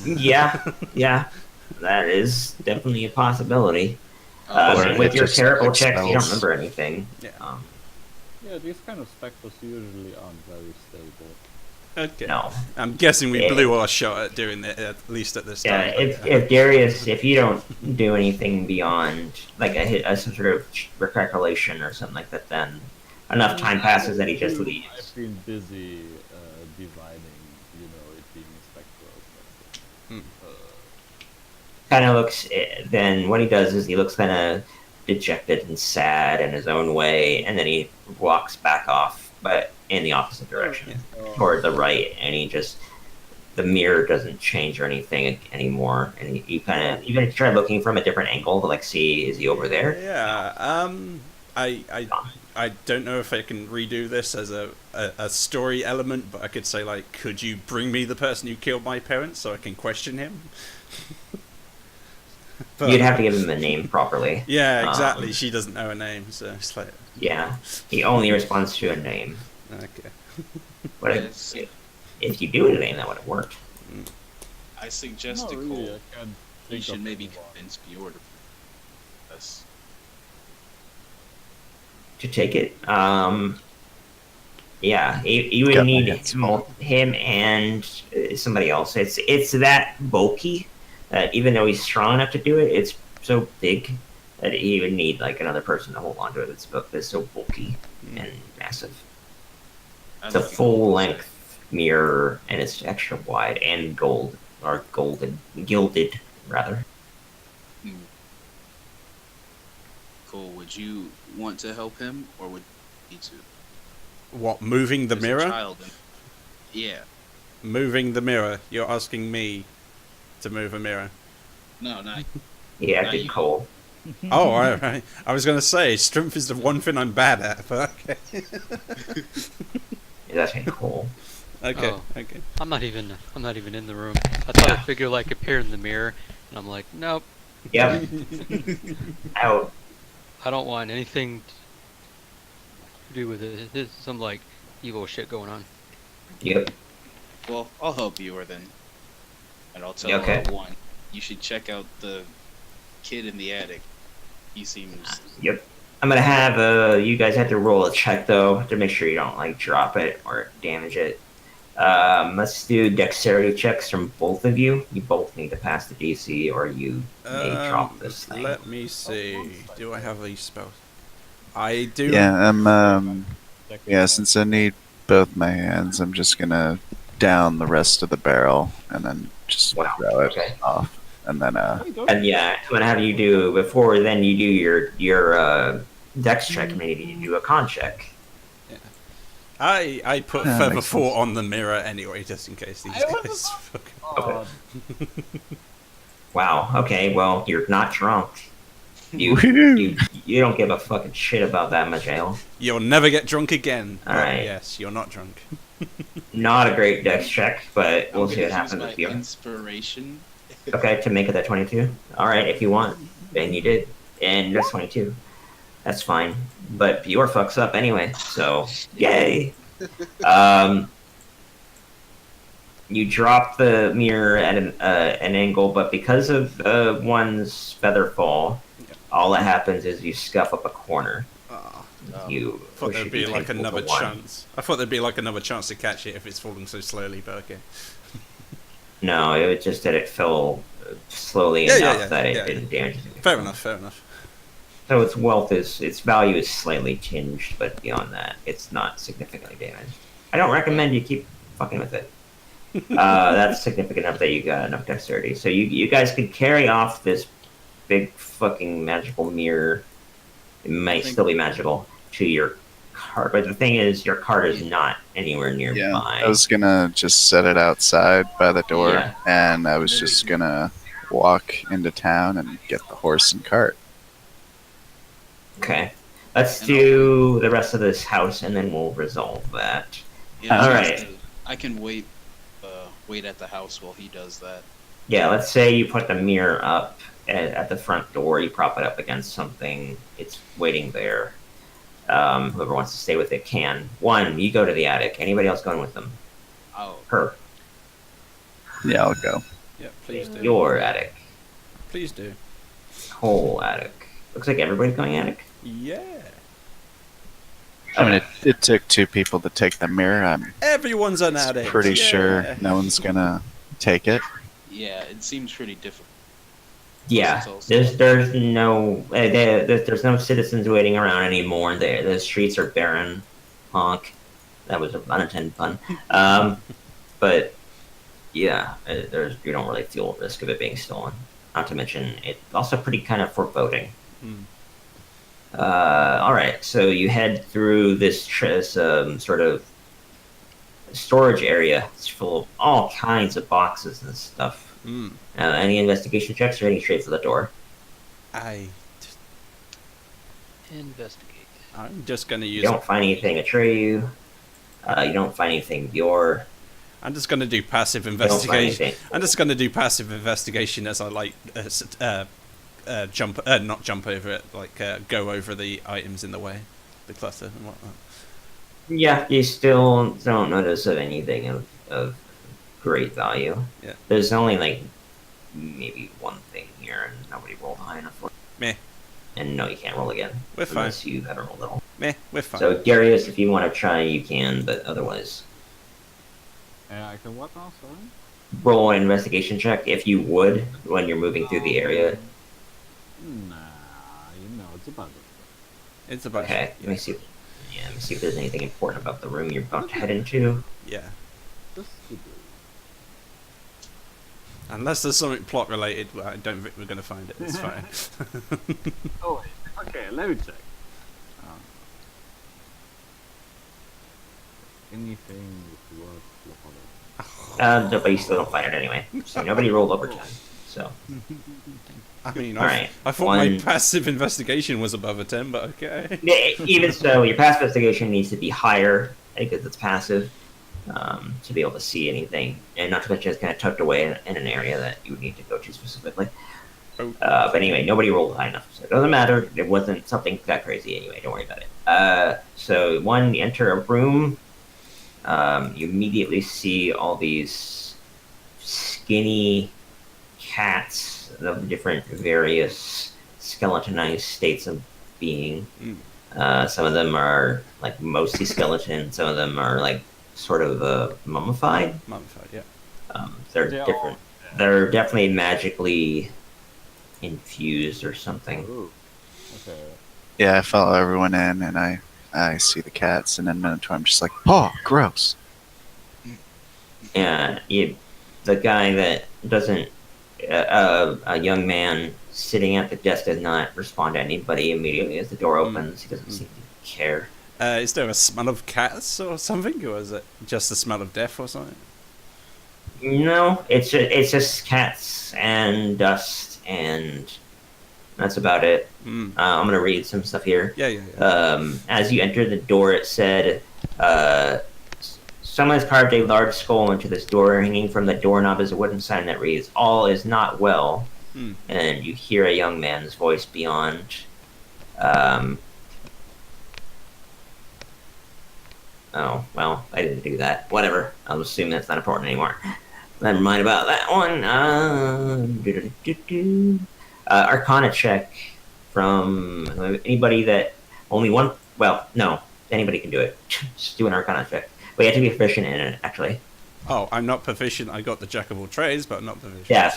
Yeah, that is definitely a possibility. Or With it your just terrible checks, you don't expels. remember anything. Yeah. Yeah, these kind of specters usually aren't very stable. Okay. No. I'm guessing we Yeah. blew our shot at doing it at least at this Yeah, time. if Darius, if you don't do anything beyond some sort of recollection or something like that, then enough time passes that he just leaves. I've been busy dividing, it being Spectre. Hmm. Kind of looks. Then what he does is he looks kind of dejected and sad in his own way, and then he walks back off, but in the opposite direction, toward the right, and he just the mirror doesn't change or anything anymore, and you kind of even if you try looking from a different angle to like see is he over there? Yeah. I don't know if I can redo this as a story element, but I could say like, could you bring me the person who killed my parents so I can question him? But, You'd have to give him a name properly. Yeah, exactly. She doesn't know a name, so it's like. Yeah, he only responds to a name. Okay. But if you do a name, that would have worked. I suggest to Not really, Cole, I can't you think should of maybe anyone. convince Bjorn us. To take it. Yeah, you would Got my need hands full. him and somebody else. It's that bulky that even though he's strong enough to do it, it's so big that he would need like another person to hold onto it. It's so bulky and massive. I It's a like it. full length mirror and it's extra wide and gilded rather. Cole, would you want to help him, or would you need to? What, moving the There's a mirror? child in- Yeah. Moving the mirror. You're asking me to move a mirror. No, not Yeah, Now good you- Cole. Oh, right. I was going to say, strength is the one thing I'm bad at, but okay. That's kind of cool. Okay, Oh. okay. I'm not even in the room. I thought I'd figure like appear in the mirror, and I'm like, nope, Yep. Out. I don't want anything to do with it. There's some like evil shit going on. Yep. Well, I'll help you, or then, and I'll tell Okay. one. You should check out the kid in the attic. He seems. Yep. I'm gonna have you guys have to roll a check though to make sure you don't like drop it or damage it. Let's do dexterity checks from both of you. You both need to pass the DC or you may drop this thing. Let me see. Do I have these spells? I do. Yeah, Check it yeah, out. since I need both my hands, I'm just gonna down the rest of the barrel and then just Wow, throw it okay. off. And then And yeah, I'm gonna have you do before then you do your dex check, maybe you do a con check. I put Yeah, feather makes four sense. on the mirror anyway, just in case these guys. fucking- Oh, Wow. Okay. Well, you're not drunk. You Woohoo! you don't give a fucking shit about that much ale. You'll never get drunk again. All But right. Yes, you're not drunk. Not a great dex check, but we'll I'm see what gonna use happens my with you. inspiration. Okay, to make it that 22. All right, if you want, and you did, and that's 22. That's fine. But Bjor fucks up anyway, so yay. You drop the mirror at an angle, but because of one's feather fall, all that happens is you scuff up a corner. Ah, You I thought there'd should be like thankful another for one. chance. I thought there'd be like another chance to catch it if it's falling so slowly, but okay. No, it was just that it fell slowly Yeah, enough yeah, that it yeah. didn't damage anything. Fair enough, fair enough. So its value is slightly tinged, but beyond that, it's not significantly damaged. I don't recommend you keep fucking with it. That's significant enough that you got enough dexterity. So you guys could carry off this big fucking magical mirror. It might still be magical to your cart, but the thing is, your cart is not anywhere nearby. Yeah, I was gonna just set it outside by the door, Yeah. and I was just gonna walk into town and get the horse and cart. Okay, let's do the rest of this house, and then we'll resolve that. Yeah, All just, right. I can wait at the house while he does that. Yeah, let's say you put the mirror up at the front door, you prop it up against something, it's waiting there. Whoever wants to stay with it can. One, you go to the attic. Anybody else going with them? Oh, Her. Yeah, I'll go. Yeah, please do. Your attic. Please do. Whole attic. Looks like everybody's going attic. Yeah. I mean, it took two people to take the mirror. I'm Everyone's an addict. pretty yeah. sure no one's gonna take it. yeah, it seems pretty difficult. Yeah, there's no there's no citizens waiting around anymore. There, the streets are barren. Honk. That was an unintended pun. But yeah, you don't really feel risk of it being stolen. Not to mention, it's also pretty kind of foreboding. All right, so you head through this sort of storage area. It's full of all kinds of boxes and stuff. Any investigation checks or heading straight for the door? Investigate. I'm just going to use. You don't find anything Atreyu. You don't find anything Dior. I'm just going to do passive You don't find investigation. anything. I'm just going to do passive investigation as I like not jump over it, like go over the items in the way, the clutter and whatnot. Yeah, you still don't notice of anything of great value. Yeah. There's only like maybe one thing here, and nobody rolled high enough for it. Meh. And no, you can't roll again. We're fine. Unless you haven't rolled at all. Meh, we're fine. So, Darius, if you want to try, you can, but otherwise, I can what now, sorry? roll an investigation check if you would when you're moving through the area. Nah, it's about it. It's about. Okay, let me see. Yeah, let me see if there's anything important about the room you're about to head into. Yeah. Just to do. Unless there's something plot related, well, I don't think we're going to find it. It's fine. Oh, wait. Okay, let me check. Anything worth looking But you still don't find it anyway. So nobody rolled over 10. So, I mean, Alright, I thought my one- passive investigation was above a 10, but okay. even so, your passive investigation needs to be higher because it's passive to be able to see anything, and not to mention it's kind of tucked away in an area that you would need to go to specifically. Oh. But anyway, nobody rolled high enough, so it doesn't matter. It wasn't something that crazy anyway. Don't worry about it. So one, you enter a room. You immediately see all these skinny cats of different various skeletonized states of being. Some of them are like mostly skeleton. Some of them are like sort of mummified. Mummified, yeah. They're They're different. all- They're definitely magically infused or something. Ooh. Okay. Yeah, I follow everyone in, and I see the cats, and then Minotaur, I'm just like, oh, gross. And the guy that doesn't, a young man sitting at the desk does not respond to anybody immediately as the door opens. He doesn't seem to care. Is there a smell of cats or something, or is it just the smell of death or something? No, it's just cats and dust, and that's about it. I'm gonna read some stuff here. Yeah. As you enter the door, it said, someone has carved a large skull into this door. Hanging from the doorknob is a wooden sign that reads, "All is not well." And you hear a young man's voice beyond. Oh, well, I didn't do that. Whatever. I'll assume that's not important anymore. Never mind about that one. Arcana check from anybody that only one. Well, no, anybody can do it. Just do an Arcana check. But you have to be proficient in it, actually. Oh, I'm not proficient. I got the jack of all trades, but not proficient. Yeah,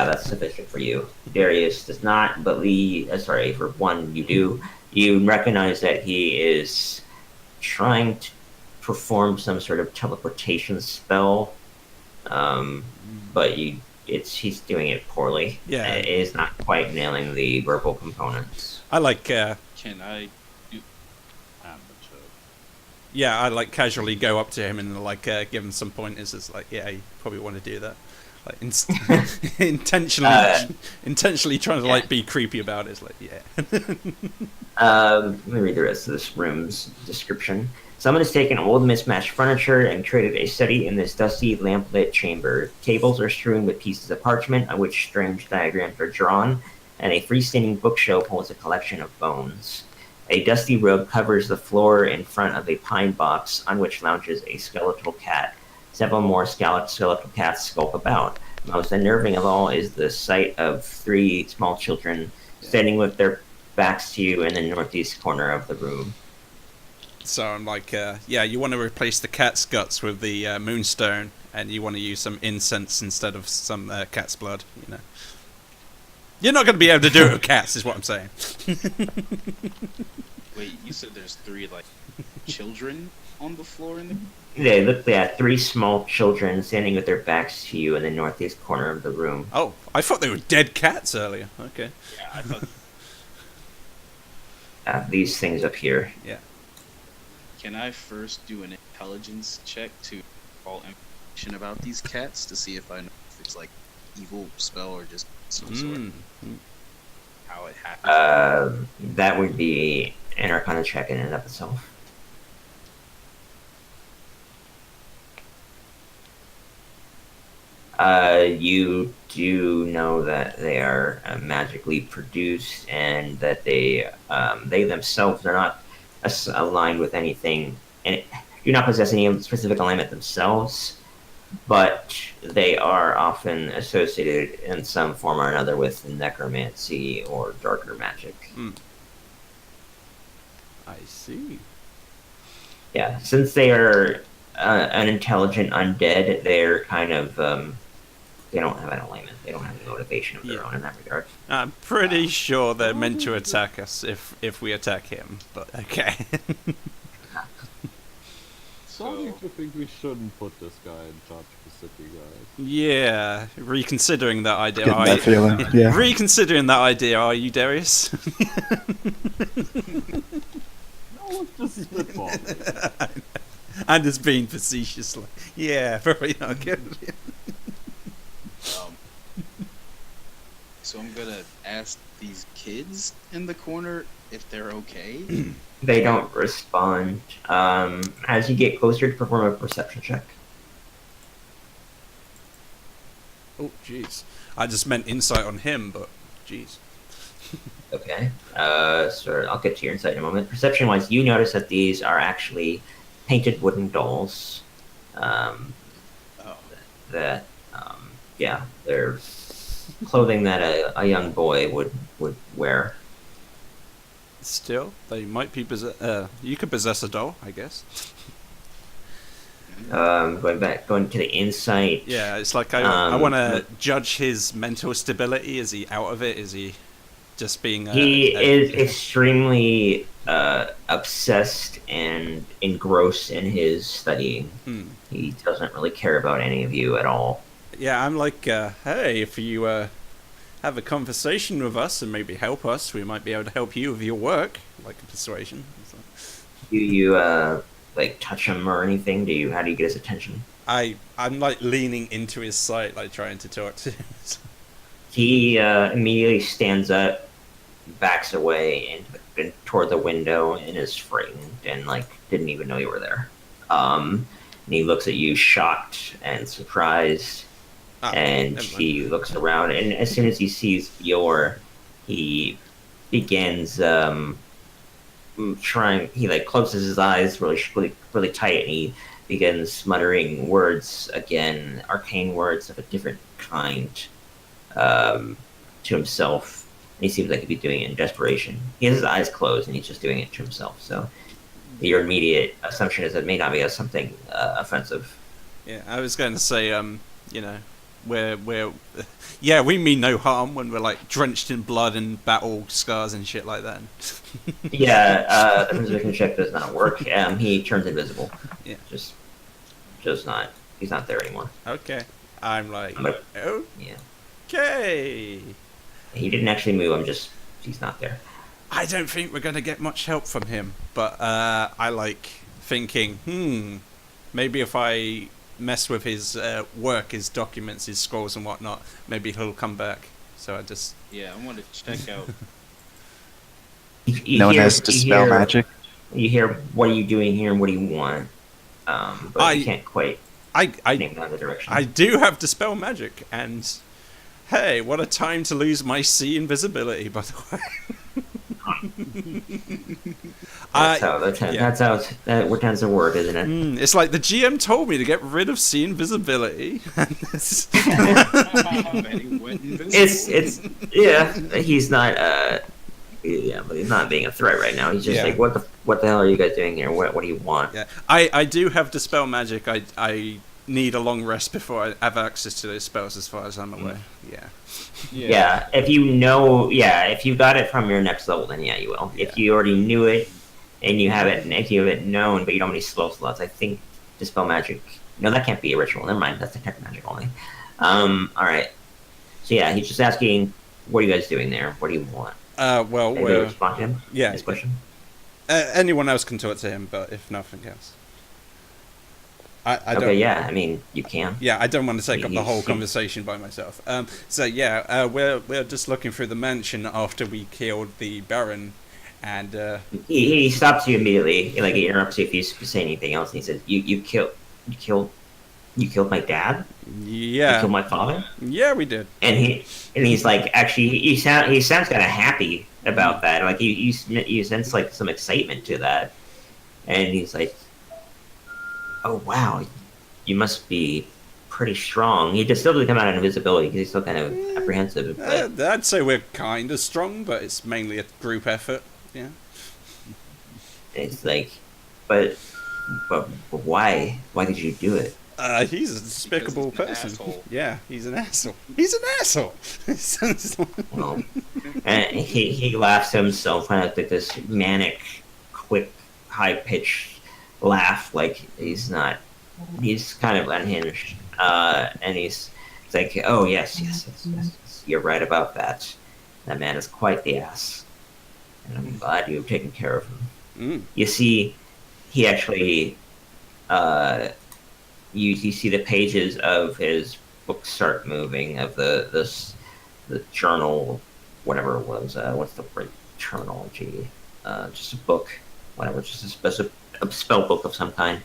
that's sufficient for you. Darius does not, but Lee. Sorry, for one, you do. You recognize that he is trying to perform some sort of teleportation spell, but he's doing it poorly. Yeah. It is not quite nailing the verbal components. I like. Can I? amateur. Yeah, I like casually go up to him and like give him some pointers. It's like, yeah, you probably want to do that. Like intentionally trying to like be creepy about it. It's like, yeah. Let me read the rest of this room's description. Someone has taken old mismatched furniture and created a study in this dusty, lamp-lit chamber. Tables are strewn with pieces of parchment on which strange diagrams are drawn, and a freestanding bookshelf holds a collection of bones. A dusty rug covers the floor in front of a pine box on which lounges a skeletal cat. Several more skeletal cats skulk about. Most unnerving of all is the sight of 3 small children standing with their backs to you in the northeast corner of the room. So I'm like, yeah, you want to replace the cat's guts with the moonstone, and you want to use some incense instead of some cat's blood, you know. You're not going to be able to do it with cats, is what I'm saying. Wait, you said there's 3 like children? on the floor in the? They look at 3 small children standing with their backs to you in the northeast corner of the room. Oh, I thought they were dead cats earlier. Okay. Yeah, I thought. These things up here. Yeah. Can I first do an intelligence check to all information about these cats to see if I know if it's like evil spell or just some sort of how it happens? That would be an Arcana check in and of itself. You do know that they are magically produced, and that they themselves are not aligned with anything, and do not possess any specific alignment themselves. But they are often associated in some form or another with necromancy or darker magic. I see. Yeah, since they are an intelligent undead, they're kind of they don't have an alignment. They don't have any motivation of their own in that regard. I'm pretty sure they're meant to attack us if we attack him, but okay. Starting to think we shouldn't put this guy in charge of the city, guys. Yeah, reconsidering that idea. Getting that feeling. Yeah. Reconsidering that idea, are you, Darius? No, it's just spitballing. And just being facetiously. Yeah, very not good. So I'm gonna ask these kids in the corner if they're okay. They don't respond. As you get closer, to perform a perception check. Oh, jeez. I just meant insight on him, but jeez. Okay. So I'll get to your insight in a moment. Perception-wise, you notice that these are actually painted wooden dolls. Yeah, they're clothing that a young boy would wear. Still, they might be you could possess a doll, I guess. Going to the insight. Yeah, it's like I want to judge his mental stability. Is he out of it? Is he just being? He is extremely obsessed and engrossed in his studying. He doesn't really care about any of you at all. Yeah, I'm like, hey, if you have a conversation with us and maybe help us, we might be able to help you with your work, like a persuasion. So. Do you like touch him or anything? How do you get his attention? I'm like leaning into his sight, like trying to talk to him. He immediately stands up, backs away and toward the window, and is frightened and like didn't even know you were there. And he looks at you, shocked and surprised. And he looks around, and as soon as he sees Yor, he begins trying. He like closes his eyes really tight, and he begins muttering words again, arcane words of a different kind, to himself. And he seems like he'd be doing it in desperation. He has his eyes closed, and he's just doing it to himself. So your immediate assumption is that it may not be something offensive. Yeah, I was going to say, you know. We mean no harm when we're like drenched in blood and battle scars and shit like that. Yeah, the perception check does not work. He turns invisible. Yeah, just not. He's not there anymore. Okay, I'm like, oh, yeah. Okay. He didn't actually move. He's not there. I don't think we're gonna get much help from him, but I like thinking, maybe if I mess with his work, his documents, his scrolls and whatnot, maybe he'll come back. So I just... Yeah, I want to check out... No one has dispel magic? You hear, what are you doing here and what do you want? But you can't quite name down the direction. I do have dispel magic, and hey, what a time to lose my sea invisibility, by the way. That's how what tends to work, isn't it? It's like the GM told me to get rid of sea invisibility. He's not but he's not being a threat right now. He's just like, what the hell are you guys doing here? What do you want? Yeah, I do have dispel magic. I need a long rest before I have access to those spells, as far as I'm aware. Yeah. If you know, if you got it from your next level, then you will. Yeah. If you already knew it and you have it, and if you have it known, but you don't have any spell slots, I think Dispel Magic. No, that can't be a ritual. Never mind. That's detect magic only. All right. So yeah, he's just asking, what are you guys doing there? What do you want? Well, Anybody we're respond to him? yeah. His question. Anyone else can talk to him, but if nothing else, I don't. Okay, yeah. I mean, you can. Yeah, I don't want to take up the whole He's- conversation by myself. So yeah, we're just looking through the mansion after we killed the Baron, and He stops you immediately. Like he interrupts you if you say anything else, and he says, "You killed my dad. You yeah, killed my father." yeah, we did. And he's like, actually, he sounds kind of happy about that. Like you sense like some excitement to that, and he's like, "Oh wow, you must be pretty strong." He just still doesn't come out of invisibility because he's still kind of apprehensive. But I'd say we're kind of strong, but it's mainly a group effort. Yeah. it's like, but why? Why did you do it? He's a despicable he's an person. asshole. Yeah, he's an asshole. He's an asshole. Well, and he laughs to himself, kind of like this manic, quick, high pitched laugh. Like he's kind of unhinged. And he's like, "Oh yes, you're right about that. That man is quite the ass, and I'm glad you've taken care of him." Mm. You see, he actually, you see the pages of his book start moving, of the journal, whatever it was. What's the word? Terminology? Just a book, whatever. Just a spell book of some kind.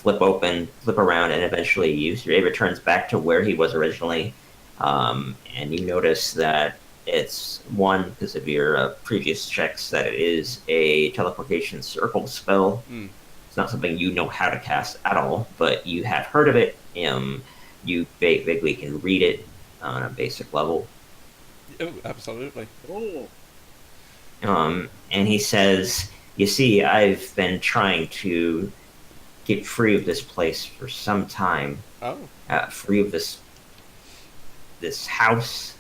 Flip open, flip around, and eventually it returns back to where he was originally. And you notice that it's one, because of your previous checks, that it is a teleportation circle spell. Mm. It's not something you know how to cast at all, but you have heard of it. You vaguely can read it on a basic level. Oh, absolutely. Oh, And he says, "You see, I've been trying to get free of this place for some time. Oh. Free of this house,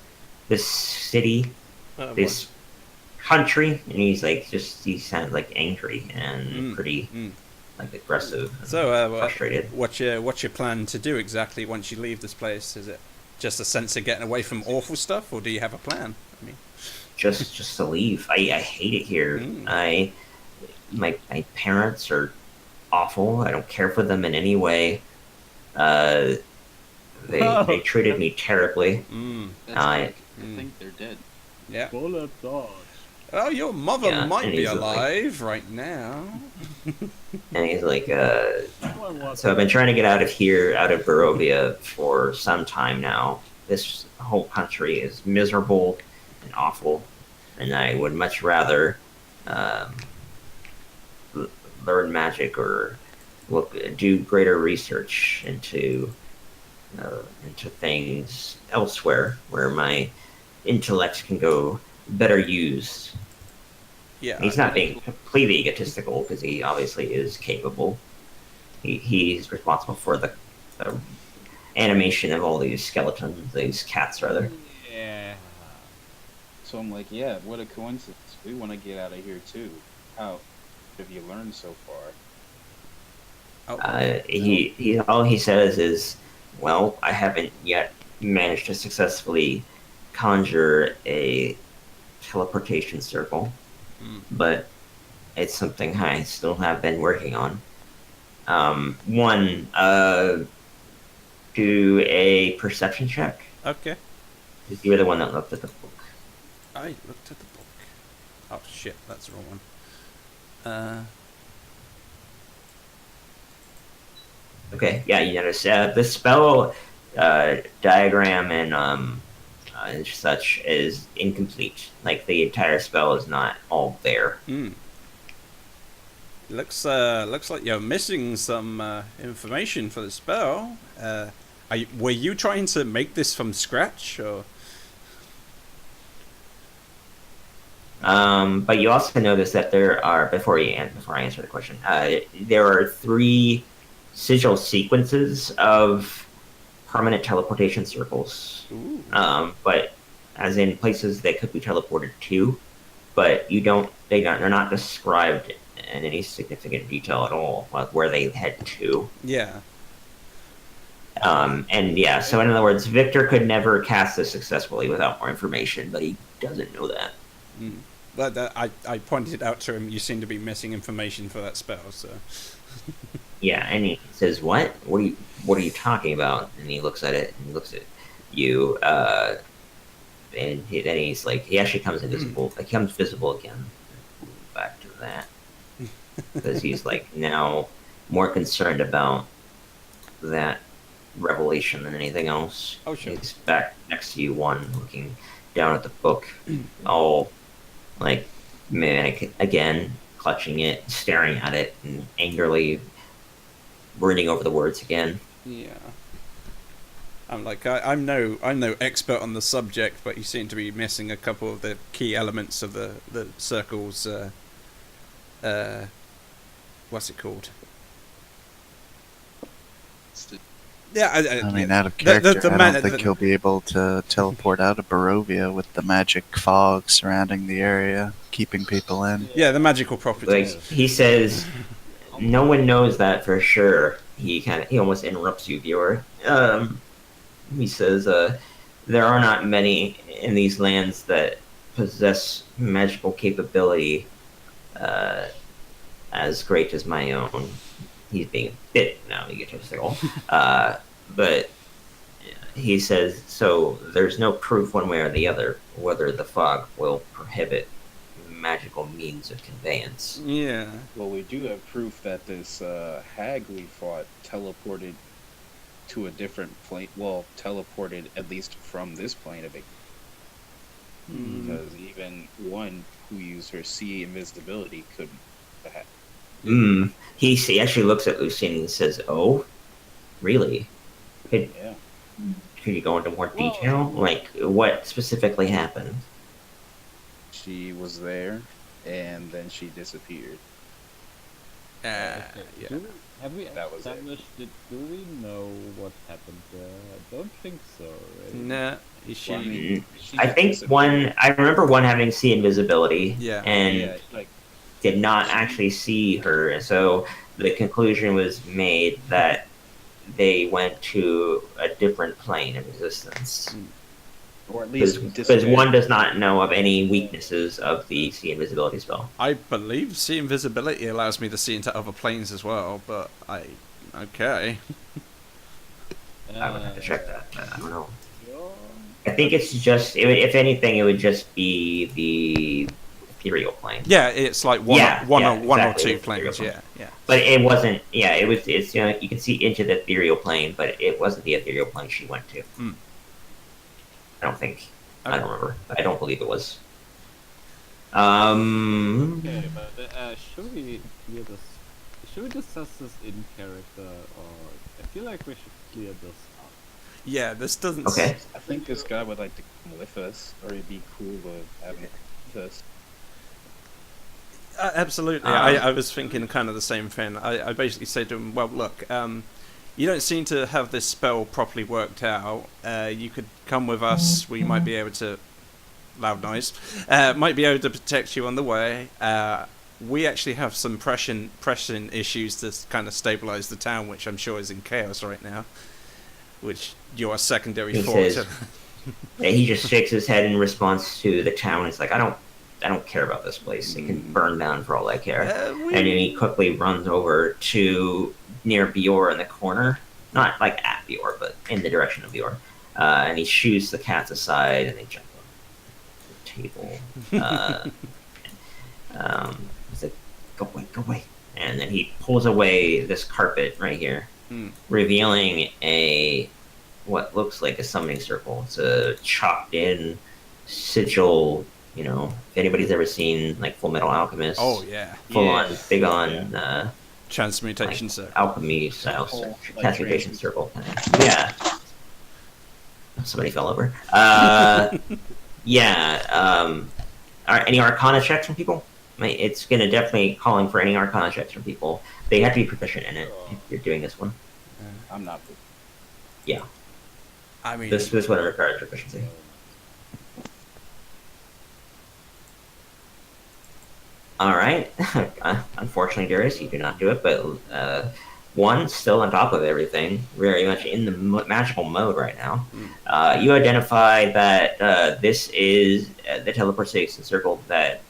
this city, this country." And he's like, he sounds like angry and pretty like aggressive. And So, frustrated. what's your plan to do exactly once you leave this place? Is it just a sense of getting away from awful stuff, or do you have a plan? I mean, Just to leave. I hate it here. My parents are awful. I don't care for them in any way. They treated me terribly. That's I- quick. I think they're dead. yeah. bullet dodge. Oh, your mother Yeah, might and be he's like- alive right now. And he's like, What? "So I've been trying to get out of here, out of Barovia, for some time now. This whole country is miserable and awful, and I would much rather learn magic or do greater research into things elsewhere where my intellect can go better used." Yeah. He's not being completely egotistical because he obviously is capable. He's responsible for the animation of all these skeletons, these cats rather. Yeah. So I'm like, yeah, what a coincidence. We want to get out of here too. How have you learned so far? He all he says is, "Well, I haven't yet managed to successfully conjure a teleportation circle, but it's something I still have been working on." Do a perception check. Okay. You're the one that looked at the book. I looked at the book. Oh shit, that's the wrong one. Okay, yeah, you notice the spell diagram and such is incomplete. Like the entire spell is not all there. Looks like you're missing some information for the spell. Were you trying to make this from scratch, or? But you also notice that there are, before I answer the question, there are 3 sigil sequences of permanent teleportation circles. Ooh. But as in places they could be teleported to, but they're not described in any significant detail at all about where they head to. Yeah. And yeah, so in other words, Victor could never cast this successfully without more information, but he doesn't know that. But I pointed out to him, you seem to be missing information for that spell, so... Yeah, and he says, "What? What are you talking about?" And he looks at it, and he looks at you, and then he's like, he actually comes invisible. He comes visible again. Back to that, because he's like now more concerned about that revelation than anything else. Oh, sure. He's back next to you, one looking down at the book, all like manic again, clutching it, staring at it, and angrily reading over the words again. Yeah. I'm like, I'm no expert on the subject, but you seem to be missing a couple of the key elements of the circle's, what's it called? Yeah, I mean, yeah. out of character, The I man- don't think the- he'll be able to teleport out of Barovia with the magic fog surrounding the area, keeping people in. Yeah, the magical Like properties. he says, no one knows that for sure. He almost interrupts you, viewer. He says, there are not many in these lands that possess magical capability as great as my own. He's being a bit now egotistical, but he says, so there's no proof one way or the other whether the fog will prohibit magical means of conveyance. Yeah. Well, we do have proof that this hag we fought teleported to a different plane. Well, teleported at least from this plane of it. Because even one who used her sea invisibility couldn't have. He actually looks at Lucien and says, "Oh, really? Could you go into more detail? Like, what specifically happened?" She was there, and then she disappeared. Yeah. Have we That was it. established it? Do we know what happened there? I don't think so. Right? Nah. Is she? Well, I mean, she I think disappeared. I remember one having sea invisibility, Yeah. and Yeah, like did not actually see her. So the conclusion was made that they went to a different plane of existence. or at least Because disappeared. one does not know of any weaknesses of the sea invisibility spell. I believe see invisibility allows me to see into other planes as well, but okay. I would have to check that, but I don't know. You're- I think it's just, if anything, it would just be the ethereal plane. Yeah, it's like one exactly, or two the planes. ethereal Yeah. But it wasn't. Yeah, it's you can see into the ethereal plane, but it wasn't the ethereal plane she went to. I don't think. I don't remember. I don't believe it was. Okay, but should we clear this? Should we discuss this in character, or I feel like we should clear this up? Yeah, this doesn't. Okay. I think this guy would like to come with us, or it'd be cool to have him with us. Absolutely. I was thinking kind of the same thing. I basically said to him, well, look, you don't seem to have this spell properly worked out. You could come with us. We might be able to... Loud noise. Might be able to protect you on the way. We actually have some pressing issues to kind of stabilize the town, which I'm sure is in chaos right now. Which you're a secondary He force. says- he just shakes his head in response to the town. It's like, I don't care about this place. It can burn down for all I care. And then he quickly runs over to near Bior in the corner. Not like at Bior, but in the direction of Bior. And he shoos the cats aside, and they jump on the table. He's like, go away. And then he pulls away this carpet right here, revealing what looks like a summoning circle. It's a chopped in sigil. You know, if anybody's ever seen like Full Metal Alchemist, Oh, yeah. full on, big on Transmutation like, circle. alchemy style Oh, like transmutation circle. Yeah. Somebody fell over. Any Arcana checks from people? I mean, it's gonna definitely calling for any Arcana checks from people. They have to be proficient in it if you're doing this one. I'm not. Yeah, I mean, this one requires proficiency. All right. Unfortunately, Darius, you do not do it, but one still on top of everything, very much in the magical mode right now. You identify that this is the teleportation circle that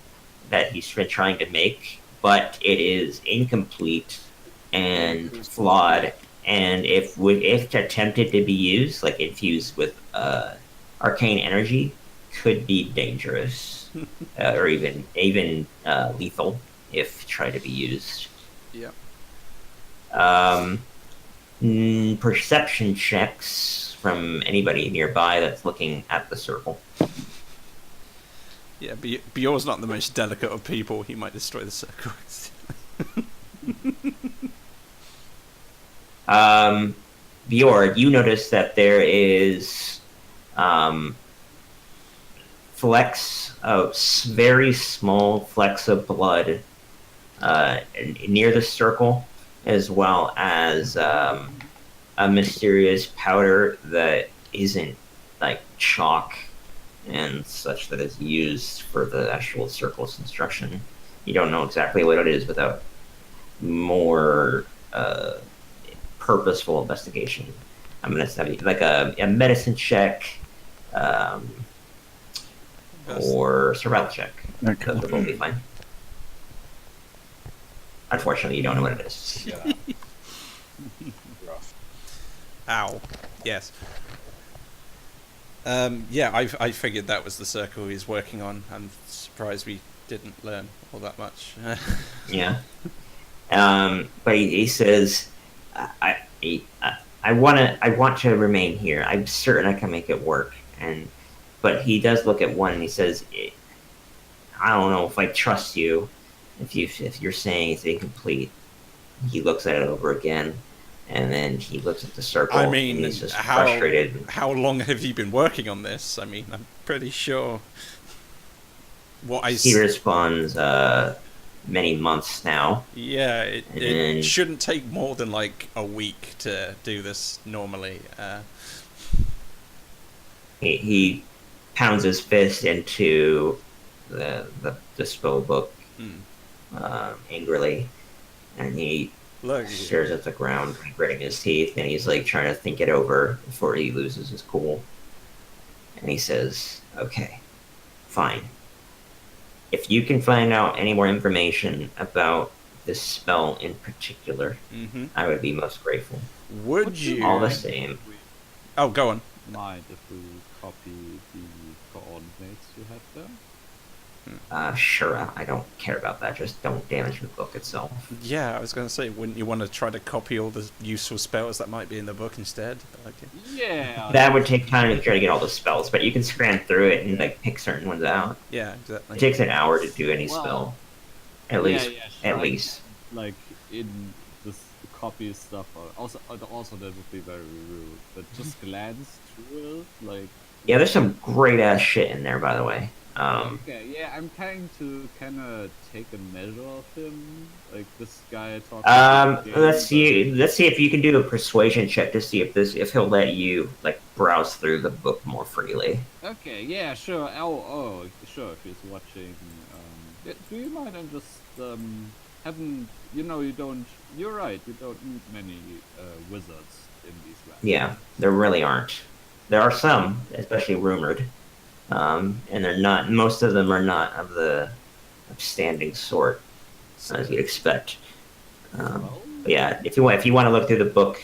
he's been trying to make, but it is incomplete and flawed. And if attempted to be used, like infused with arcane energy, could be dangerous or even lethal if tried to be used. Yeah. Perception checks from anybody nearby that's looking at the circle. Yeah, Bjorn's not the most delicate of people. He might destroy the circle. Bjorn, you notice that there is very small flecks of blood near the circle, as well as a mysterious powder that isn't like chalk and such that is used for the actual circle's construction. You don't know exactly what it is without more purposeful investigation. I'm gonna say like a medicine check or survival check. Okay. Those will be fine. Unfortunately, you don't know what it is. Yeah. Rough. Ow. Yes. Yeah, I figured that was the circle he's working on. I'm surprised we didn't learn all that much. Yeah. But he says, I want to remain here. I'm certain I can make it work. But he does look at one and he says, I don't know if I trust you. If you're saying it's incomplete. He looks at it over again, and then he looks at the circle. I mean, and he's just frustrated. How long have you been working on this? I mean, I'm pretty sure. He responds, many months now. Yeah, it shouldn't take more than like a week to do this normally. He pounds his fist into the spell book angrily, and he stares at the ground, gritting his teeth, and he's like trying to think it over before he loses his cool. And he says, "Okay, fine. If you can find out any more information about this spell in particular, I would be most grateful." Would you? All the same. Oh, go on. Mind if we copy the coordinates you have there? Sure, I don't care about that. Just don't damage the book itself. Yeah, I was going to say, wouldn't you want to try to copy all the useful spells that might be in the book instead? Yeah. That would take time to try to get all the spells, but you can scram through it and like pick certain ones out. Yeah, exactly. It takes an hour to do any spell. At least. Like in this copy stuff, also that would be very rude. But just glance through it, like. Yeah, there's some great ass shit in there, by the way. Okay, yeah, I'm trying to kind of take a measure of him, like this guy talking. Let's see if you can do a persuasion check to see if he'll let you like browse through the book more freely. Okay, yeah, sure. Oh, sure. If he's watching, do you mind? I'm just you don't. You're right. You don't need many wizards in these lands. Yeah, there really aren't. There are some, especially rumored. And they're not. Most of them are not of the upstanding sort, as you'd expect. But yeah, if you want to look through the book,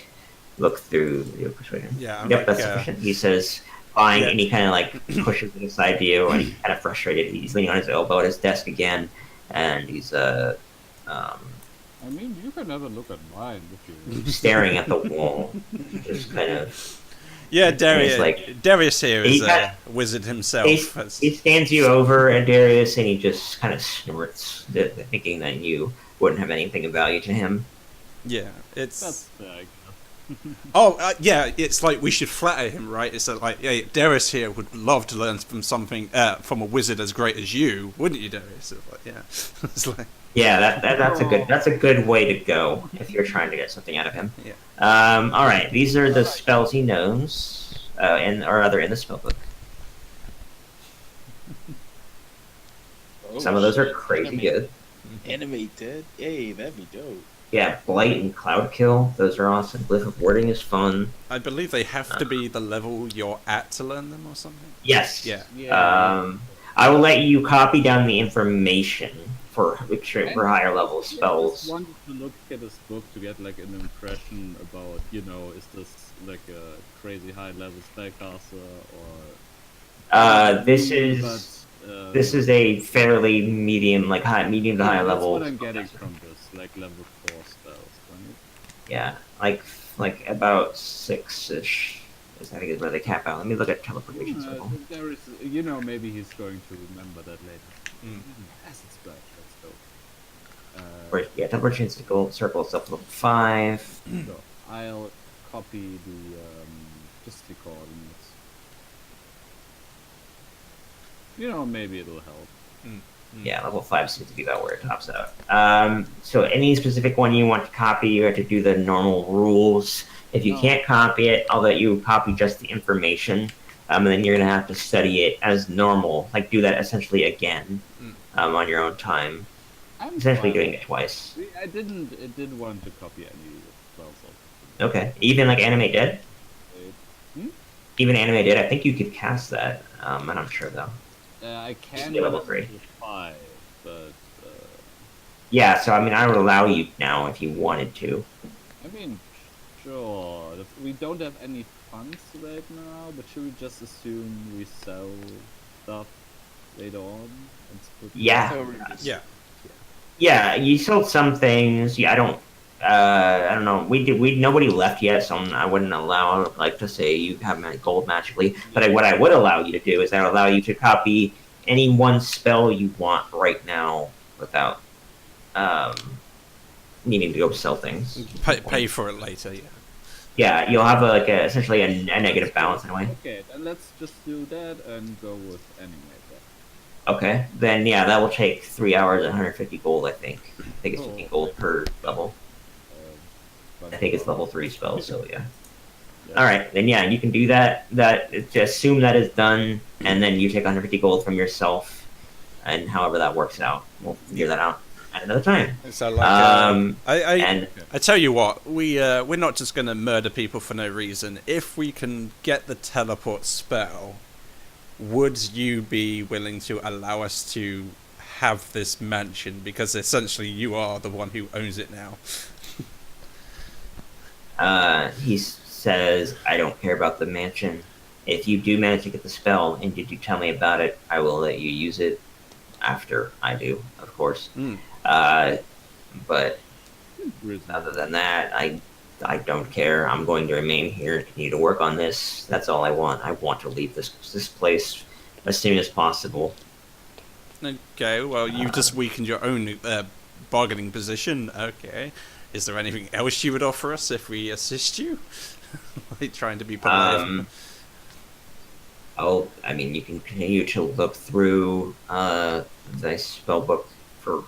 look through your persuasion. Yeah, yep, that's sufficient. He says, fine, and he kind of like pushes it aside to you, and he's kind of frustrated. He's leaning on his elbow at his desk again, and he's I mean, you can have a look at mine if you. Staring at the wall, just kind of. Yeah, Darius here is a wizard himself. He stands you over, and Darius, and he just kind of snorts, thinking that you wouldn't have anything of value to him. Yeah, it's. That's fair. Yeah, it's like we should flatter him, right? It's like, yeah, Darius here would love to learn from from a wizard as great as you, wouldn't you, Darius? It's like, yeah, it's like. Yeah, that's a good way to go if you're trying to get something out of him. Yeah. All right, these are the spells he knows, in the spellbook. Some of those are crazy good. Animate dead? Hey, that'd be dope. Yeah, Blight and Cloud Kill. Those are awesome. Glyph of Warding is fun. I believe they have to be the level you're at to learn them or something. Yes. Yeah. I will let you copy down the information for higher level I just spells. wanted to look at this book to get like an impression about, is this like a crazy high level spellcaster or? This is a fairly medium to high level. That's what I'm getting from this, like level 4 spells, right? Yeah, like about 6-ish. I think is where they cap out. Let me look at teleportation circle. There is, maybe he's going to remember that later. Acid splash, that's dope. Teleportation circle is up level 5. So I'll copy the just the coordinates. Maybe it'll help. Yeah, level 5 seems to be about where it tops out. So any specific one you want to copy, you have to do the normal rules. If you can't copy it, I'll let you copy just the information, and then you're gonna have to study it as normal, like do that essentially again, on your own time. I'm Essentially fine. doing it twice. I did want to copy any spells. Okay, even like Animate Dead? Hmm? Even Animate Dead, I think you could cast that. I'm not sure though. I can be level 3. 5, but Yeah, so I would allow you now if you wanted to. sure. We don't have any funds right now, but should we just assume we sell stuff later on and split? Yeah. Yeah. Yeah, you sold some things. Yeah, I don't know. Nobody left yet, so I wouldn't allow to say you have gold magically. But what I would allow you to do is I would allow you to copy any one spell you want right now without needing to go sell things. Pay for it later. Yeah. Yeah, you'll have essentially a negative balance in a way. Okay, then let's just do that and go with Animate. Okay, then yeah, that will take 3 hours and 150 gold. I think it's 50 gold per level. I think it's level 3 spell, so yeah. All right, then yeah, you can do that. To assume that is done, and then you take 150 gold from yourself, and however that works out, we'll figure that out at another time. So And I tell you what, we're not just going to murder people for no reason. If we can get the teleport spell, would you be willing to allow us to have this mansion? Because essentially you are the one who owns it now. he says, I don't care about the mansion. If you do manage to get the spell and you do tell me about it, I will let you use it after I do, of course. But other than that, I don't care. I'm going to remain here and continue to work on this. That's all I want. I want to leave this place as soon as possible. Okay, well, you've just weakened your own bargaining position. Okay. Is there anything else you would offer us if we assist you? Like trying to be polite. You can continue to look through the spell book for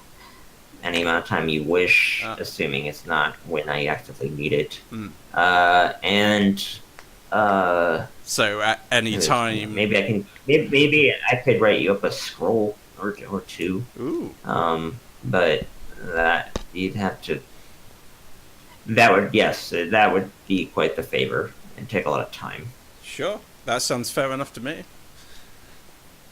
any amount of time you wish, assuming it's not when I actively need it. So at any time, maybe I could write you up a scroll or two. Ooh. But that you'd have to. That would be quite the favor and take a lot of time. Sure, that sounds fair enough to me.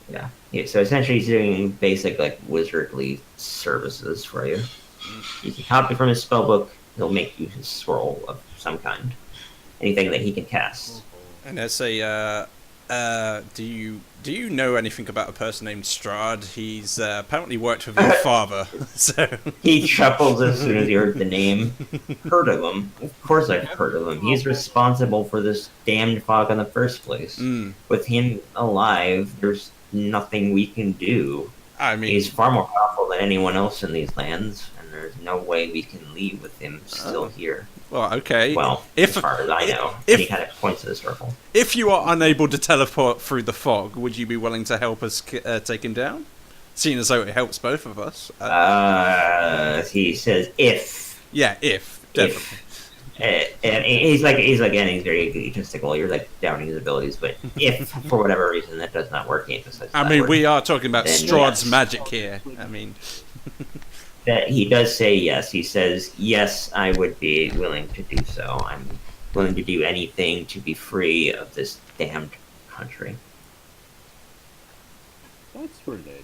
Yeah. So essentially, he's doing basic wizardly services for you. You can copy from his spellbook. He'll make you his scroll of some kind. Anything that he can cast. And let's say, do you know anything about a person named Strahd? He's apparently worked with your father. So he chuckles as soon as he heard the name. Heard of him? Of course I've heard of him. He's responsible for this damned fog in the first place. With him alive, there's nothing we can do. He's far more powerful than anyone else in these lands, and there's no way we can leave with him still here. Well, okay. Well, as far as I know, any kind of points to the circle. If you are unable to teleport through the fog, would you be willing to help us take him down? Seeing as though it helps both of us. He says if. Yeah, if. Definitely. And he's very egotistical. You're doubting his abilities, but if for whatever reason that does not work, he emphasizes we are talking about Strahd's magic here. that he does say yes. He says, yes, I would be willing to do so. I'm willing to do anything to be free of this damned country. That's relatable.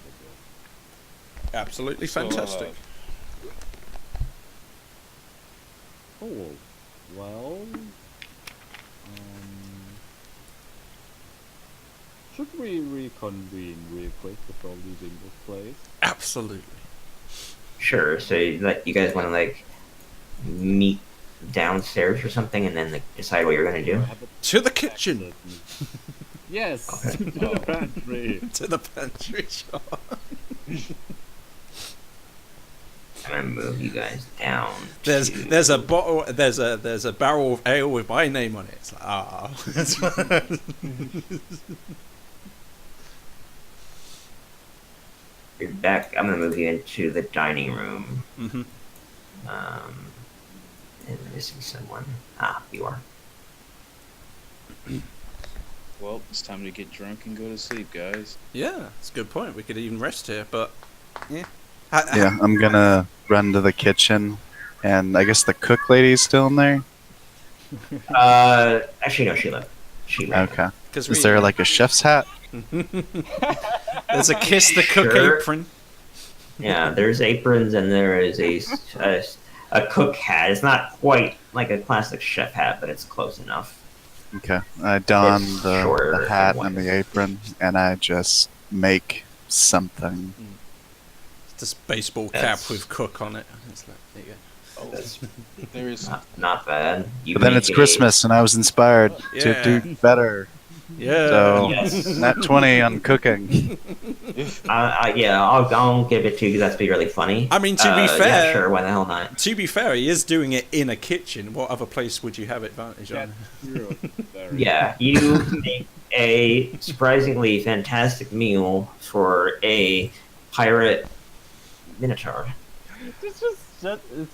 Absolutely So, fantastic. Oh, well... should we reconvene real quick before leaving this place? Absolutely. Sure. So like, you guys want to like meet downstairs or something, and then like, decide what you're gonna do? To the kitchen. Yes, Okay. to the pantry. To the pantry shop. I'm gonna move you guys down. There's a bottle. There's a barrel of ale with my name on it. It's like, You're back. I'm gonna move you into the dining room. Mm-hmm. And missing someone. You are. Well, it's time to get drunk and go to sleep, guys. Yeah, it's a good point. We could even rest here, but yeah. Yeah, I'm gonna run to the kitchen, and I guess the cook lady's still in there. Actually, no, she left. She left. Okay. Because Is there like a chef's hat? there's a kiss the cook Sure. apron. Yeah, there's aprons and there is a cook hat. It's not quite like a classic chef hat, but it's close enough. Okay. I don It's the shorter hat and and white. the apron, and I just make something. This baseball cap That's- with cook on it. It's like, there you go. Oh, That's there is. not bad. You But then make it's a- Christmas, and I was inspired Yeah. to do better. Yeah. So, Yes. nat 20 on cooking. Yeah, I'll give it to you because that's be really funny. I mean, to be Yeah, fair- sure. Why the hell not? To be fair, he is doing it in a kitchen. What other place would you have advantage That's on? true. Very Yeah, you make a surprisingly fantastic meal for a pirate minotaur. It's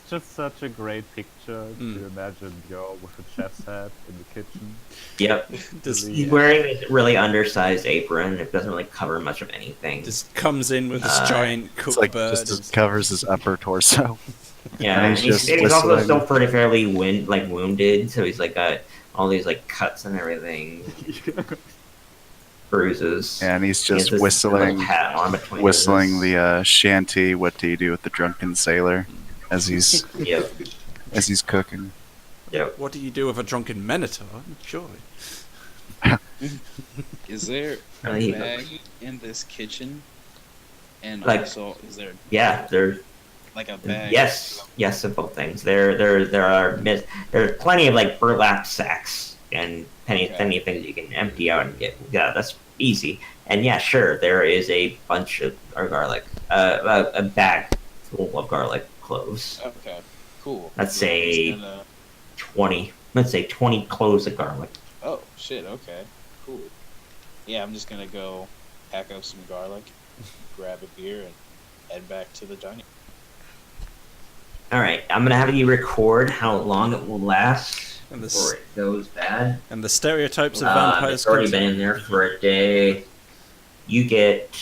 just such a great picture Mm. to imagine Joe with a chef's hat in the kitchen. Yep. Just, He's wearing a really undersized apron. It doesn't really cover much of anything. just comes in with this giant It's cooked like bird. just covers his upper torso. Yeah, and and he's just he's also whistling. still pretty fairly wounded, so he's like got all these like cuts and everything, bruises. And he's He has just this whistling, little hat on between whistling his- the shanty. What do you do with the drunken sailor? As he's Yep. cooking. Yep. What do you do with a drunken minotaur? Surely. Is there a Really? bag in this kitchen? And Like- also, is there Yeah. There's like a bag? yes of both things. There are plenty of like burlap sacks and plenty of things you can empty out and get. Yeah, that's easy. And yeah, sure, there is a bunch of garlic, a bag full of garlic cloves. Okay, cool. Let's So I'm say- just gonna- 20. Let's say 20 cloves of garlic. Oh shit. Okay. Cool. Yeah, I'm just gonna go pack up some garlic, grab a beer, and head back to the dining. All right, I'm gonna have you record how long it will last And the, before it goes bad. and the stereotypes of vampires. It's already been continue. in there for a day. You get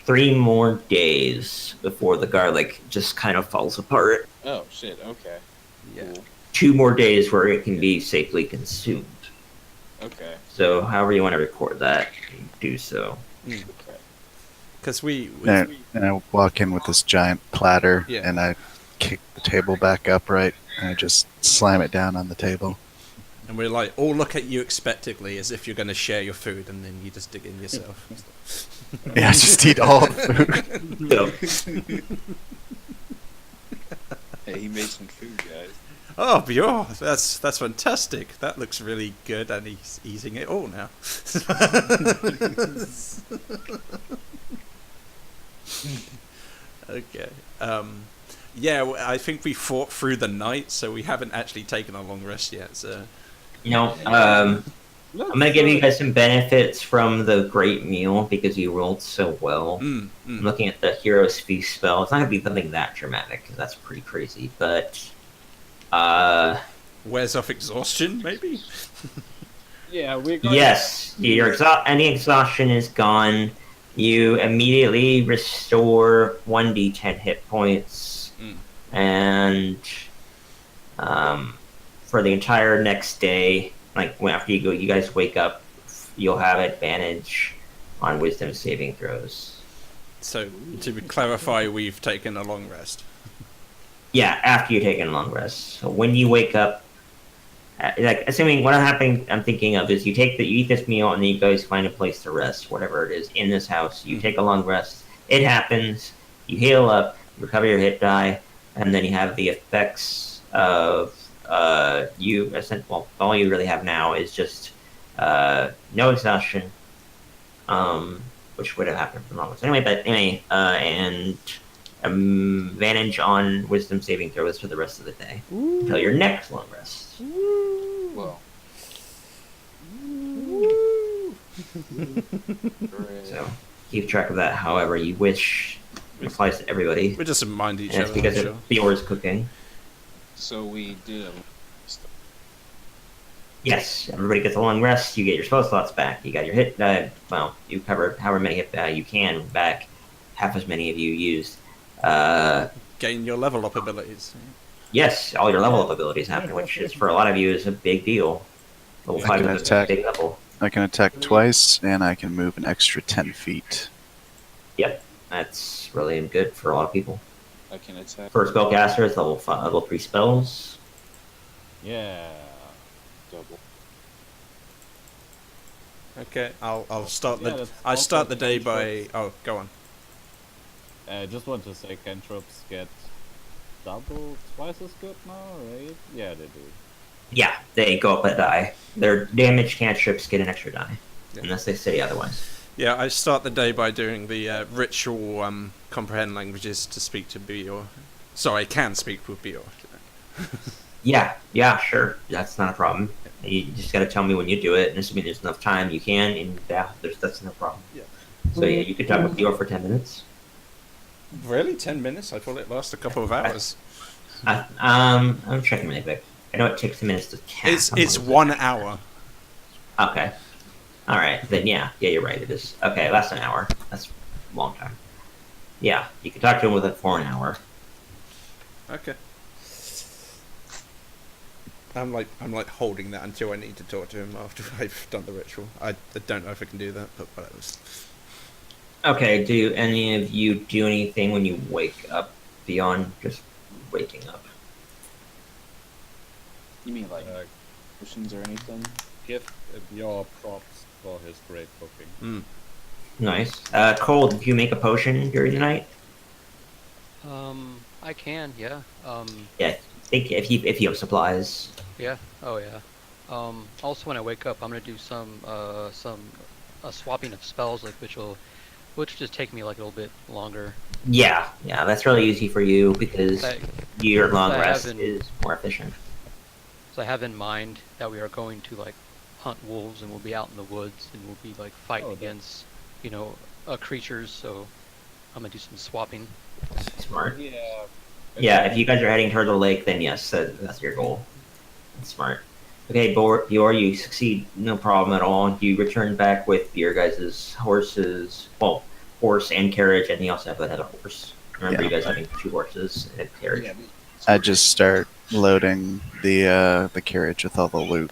3 more days before the garlic just kind of falls apart. Oh shit. Okay. Yeah. Cool. 2 more days where it can be safely consumed. Okay. So, however you want to record that, do so. Okay. Because we And I walk in with this giant platter, Yeah. and I kick the table back upright, and I just slam it down on the table. and we're like all look at you expectantly as if you're going to share your food, and then you just dig in yourself. Yeah, I just eat all the food. So, Hey, he made some food, guys. Oh, Bjorn, that's fantastic. That looks really good, and he's eating it all now. Okay. Yeah, I think we fought through the night, so we haven't actually taken a long rest yet. So I'm gonna give you guys some benefits from the great meal because you rolled so well. I'm looking at the Hero's Feast spell. It's not gonna be something that dramatic because that's pretty crazy, but wears off exhaustion, maybe. Yeah, we're going yes, any exhaustion is gone. You immediately restore 1d10 hit points and for the entire next day, like after you guys wake up, you'll have advantage on wisdom saving throws. So, to clarify, we've taken a long rest. Yeah, after you take a long rest. So when you wake up, like assuming what I'm thinking of is you eat this meal and then you guys find a place to rest, whatever it is in this house. You take a long rest. It happens. You heal up, you recover your hit die, and then you have the effects of well, all you really have now is just no exhaustion, which would have happened for long. And advantage on wisdom saving throws for the rest of the day until your next long rest. Well. So keep track of that however you wish. It applies to everybody. We just remind each And other. it's because of Fior's cooking. So we did. Yes, everybody gets a long rest. You get your spell slots back. You got your hit. Well, you covered however many hit you can back. Half as many of you used. Gain your level up abilities. Yes, all your level up abilities happen, which is for a lot of you is a big deal. Level 5 is a big level. I can attack twice, and I can move an extra 10 feet. Yep, that's really good for a lot of people. I can attack. For spellcasters, level 3 spells. Yeah. Double. Okay, I'll start Yeah, the that's I start the also day by cantrips. go on. I just want to say cantrips get twice as good now, right? Yeah, they do. Yeah, they go up a die. Their damage cantrips get an extra die, Yeah. unless they say otherwise. Yeah, I start the day by doing the ritual comprehend languages to speak to Bior. So I can speak with Bior. Yeah, sure. That's not a problem. You just gotta tell me when you do it, and assuming there's enough time, you can, and that's no problem. Yeah. So yeah, you could talk with Bior for 10 minutes. Really? 10 minutes? I thought it lasted a couple of hours. I'm checking really quick. I know it takes a minute to cast. It's 1 hour. Okay. Alright, then yeah, you're right, it is. Okay, that's an hour. That's a long time. Yeah, you can talk to him with it for an hour. Okay. I'm like holding that until I need to talk to him after I've done the ritual. I don't know if I can do that, but whatever. Okay, do any of you do anything when you wake up beyond just waking up? You mean like potions or anything? Give your props for his great cooking. Nice. Cole, did you make a potion during the night? I can, yeah. Yeah, I think if you have supplies. Yeah. Oh, yeah. Also, when I wake up, I'm gonna do some swapping of spells, like which will just take me like a little bit longer. Yeah, that's really easy for you because I- your long I rest haven't- is more efficient. So I have in mind that we are going to like hunt wolves, and we'll be out in the woods, and we'll be like fighting Oh, that- against, creatures. So I'm gonna do some swapping. Smart. Yeah. Yeah, if you guys are heading toward the lake, then yes, that's your goal. That's smart. Okay, Bior, you succeed, no problem at all. You return back with your guys' horses, well, horse and carriage, and you also have another horse. Remember, Yeah. you guys having 2 horses and a carriage. I just start loading the carriage with all the loot,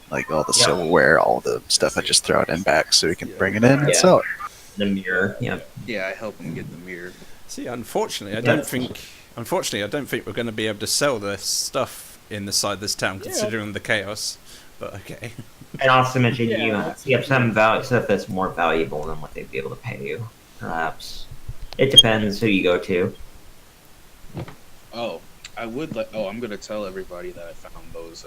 like all the Yeah. silverware, all the stuff. I just throw it in back so we can bring it in and Yeah. sell it. The mirror, yeah. Yeah, I help him get the mirror. See, unfortunately, I don't think we're going to be able to sell this stuff inside this town, considering the chaos. But okay. And also mention Yeah, you have some stuff that's more valuable than what they'd be able to pay you, perhaps. It depends who you go to. Oh, I'm gonna tell everybody that I found those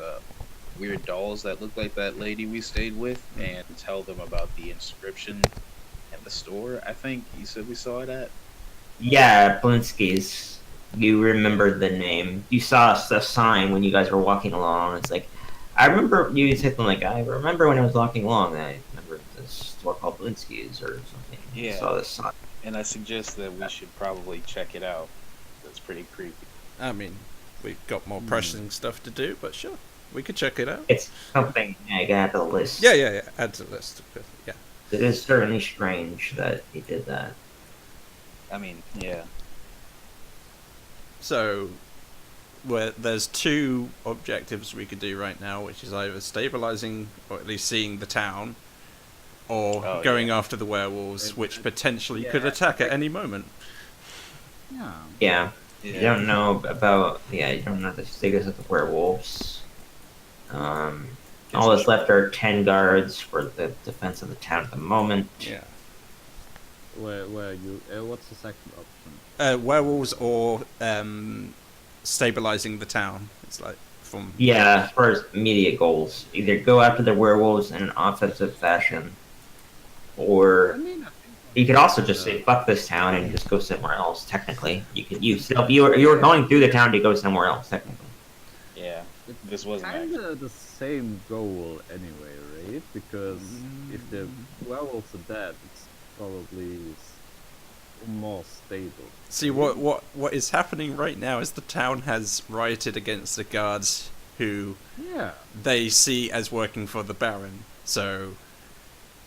weird dolls that look like that lady we stayed with, and tell them about the inscription at the store. I think you said we saw it at. Yeah, Blinsky's. You remember the name. You saw a sign when you guys were walking along. It's like, I remember you said something like, I remember when I was walking along, I remember this store called Blinsky's or something. Yeah. I saw this sign. And I suggest that we should probably check it out. That's pretty creepy. I mean, we've got more pressing stuff to do, but sure, we could check it out. It's something I got to the list. Yeah. Add to the list. Yeah. It is certainly strange that he did that. I mean, yeah. So, where there's two objectives we could do right now, which is either stabilizing or at least seeing the town, or going after the werewolves, which potentially could attack at any moment. Yeah. You don't know about you don't know the status of the werewolves. All that's left are 10 guards for the defense of the town at the moment. Yeah. Where you? What's the second option? Werewolves or stabilizing the town. It's like from As far as immediate goals, either go after the werewolves in an offensive fashion, or you could also just say fuck this town and just go somewhere else. Technically, you were going through the town to go somewhere else. Technically, Yeah, It's this wasn't kind of the same goal anyway, right? Because if the werewolves are dead, it's probably more stable. See what is happening right now is the town has rioted against the guards who they see as working for the Baron. So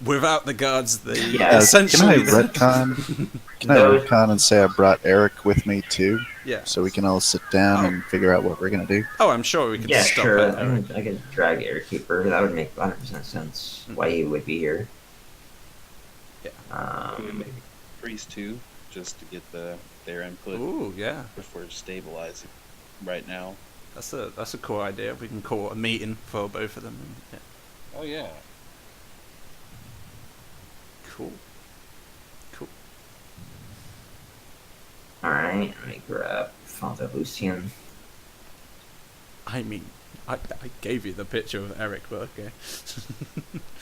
without the guards, they essentially Can I retcon? Can I retcon and say I brought Eric with me too? Yeah. So we can all sit down and figure out what we're gonna do. Oh, I'm sure we can stop sure. it. I could drag Airkeeper. That would make 100% sense. Why he would be here. Yeah. maybe Priest too, just to get their input Ooh, yeah. if we're stabilizing right now. That's a cool idea. We can call a meeting for both of them. Yeah. Oh yeah. Cool. Alright, let me grab Father Lucian. I mean, I gave you the picture of Eric, but okay.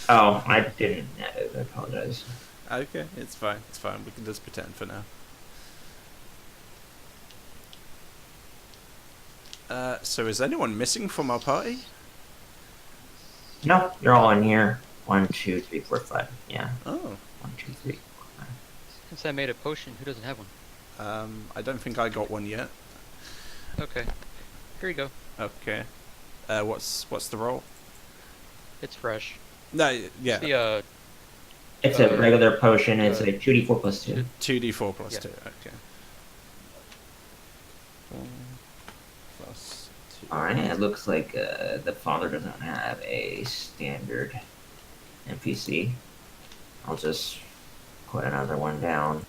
Oh, I didn't. I apologize. Okay, it's fine. We can just pretend for now. So is anyone missing from our party? No, you're all in here. 1, 2, 3, 4, 5. Yeah. Oh. 1, 2, 3, 4, 5. Since I made a potion, who doesn't have one? I don't think I got one yet. Okay. Here you go. Okay. What's the roll? It's fresh. No, yeah. It's the, It's a regular potion. It's a 2d4 plus 2. 2d4 plus Yeah. 2. Okay. 4 plus 2. Alright, it looks like the father doesn't have a standard NPC. I'll just put another one down.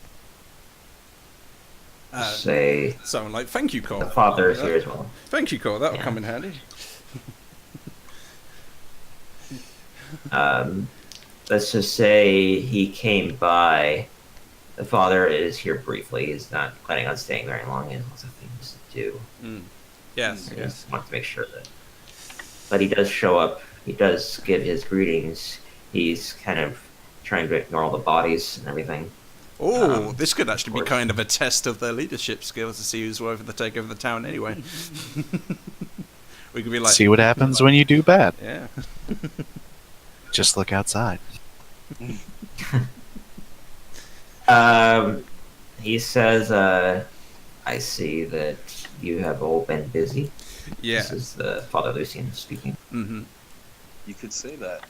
Say Someone like, thank you, Cole. the father is here as well. Thank you, Cole. That'll Yeah. come in handy. Let's just say he came by. The father is here briefly. He's not planning on staying very long. He has lots of things to do. Yes, I yes. just want to make sure that. But he does show up. He does give his greetings. He's kind of trying to ignore all the bodies and everything. Oh, this could actually be course. kind of a test of their leadership skills to see who's worthy to take over the town anyway. We could be like, See what happens when you do bad. yeah. Just look outside. He says, I see that you have all been busy. Yeah. This is the Father Lucian speaking. Mm-hmm. You could say that.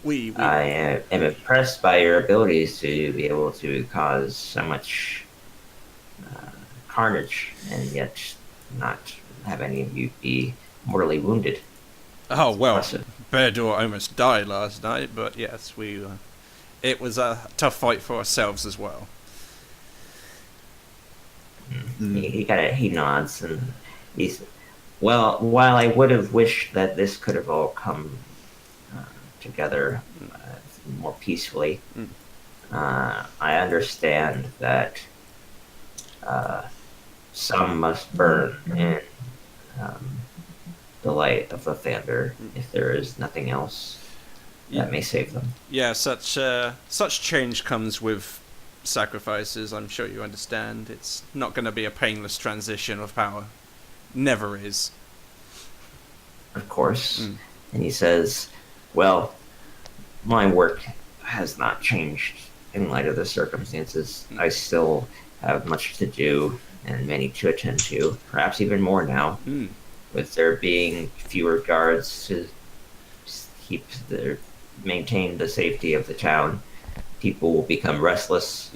We I am impressed by your abilities to be able to cause so much carnage and yet not have any of you be mortally wounded. Oh, well, Impressive. Beardor almost died last night, but yes, it was a tough fight for ourselves as well. He nods and he's while I would have wished that this could have all come together more peacefully, I understand that some must burn in the light of the Thunder if there is nothing else that may save them. Yeah, such change comes with sacrifices. I'm sure you understand. It's not going to be a painless transition of power. Never is. Of course. And he says, well, my work has not changed in light of the circumstances. I still have much to do and many to attend to, perhaps even more now, with there being fewer guards to maintain the safety of the town. People will become restless,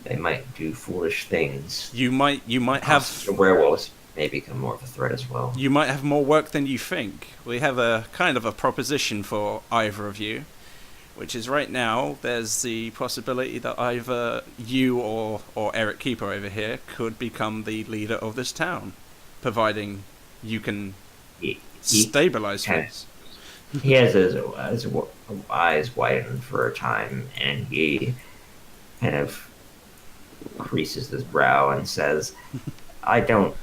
they might do foolish things. You might have The werewolves may become more of a threat as well. You might have more work than you think. We have a kind of a proposition for either of you, which is right now there's the possibility that either you or Eric Keeper over here could become the leader of this town, providing you can stabilize things. He has his eyes widened for a time, and he kind of creases his brow and says, I don't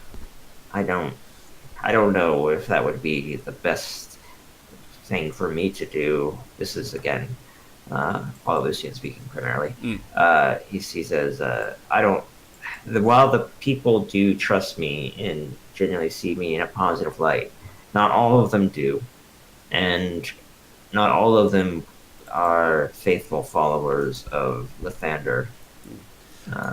know if that would be the best thing for me to do. This is, again, Paul Lucian speaking primarily. He says, while the people do trust me and genuinely see me in a positive light, not all of them do. And not all of them are faithful followers of Lathander.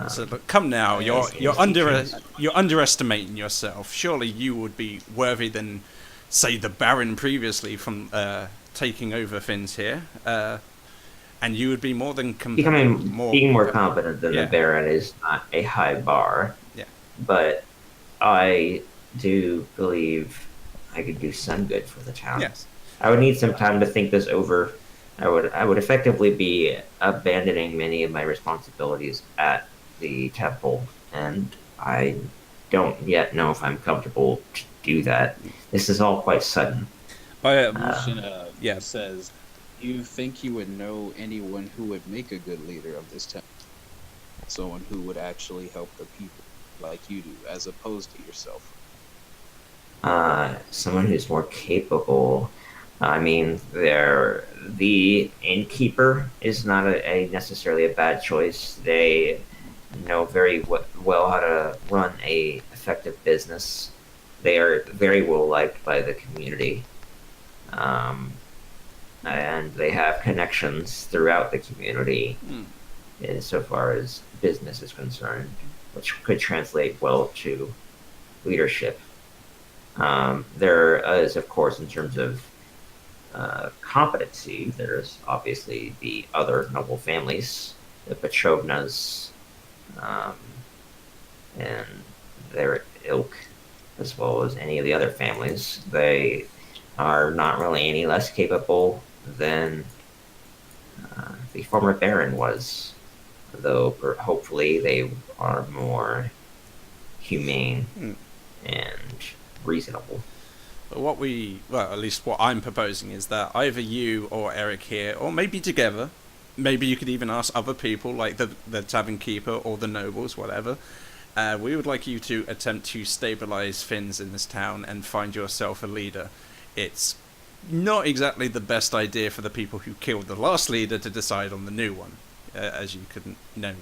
So, but come now, you're underestimating yourself. Surely you would be worthy than, say, the Baron previously from taking over things here, and you would be more than being more competent than the Baron is not a high bar. Yeah, but I do believe I could do some good for the town. Yes, I would need some time to think this over. I would effectively be abandoning many of my responsibilities at the temple, and I don't yet know if I'm comfortable to do that. This is all quite sudden. Lucian says, you think you would know anyone who would make a good leader of this town? Someone who would actually help the people like you do, as opposed to yourself? Someone who's more capable. I mean, the innkeeper is not necessarily a bad choice. They know very well how to run a effective business. They are very well liked by the community, and they have connections throughout the community insofar as business is concerned, which could translate well to leadership. There is, of course, in terms of competency, there's obviously the other noble families, the Petrovnas, and their ilk, as well as any of the other families. They are not really any less capable than the former Baron was, though hopefully they are more humane and reasonable. At least what I'm proposing is that either you or Eric here, or maybe together, maybe you could even ask other people like the Tavern Keeper or the nobles, whatever. We would like you to attempt to stabilize things in this town and find yourself a leader. It's not exactly the best idea for the people who killed the last leader to decide on the new one, as you couldn't know.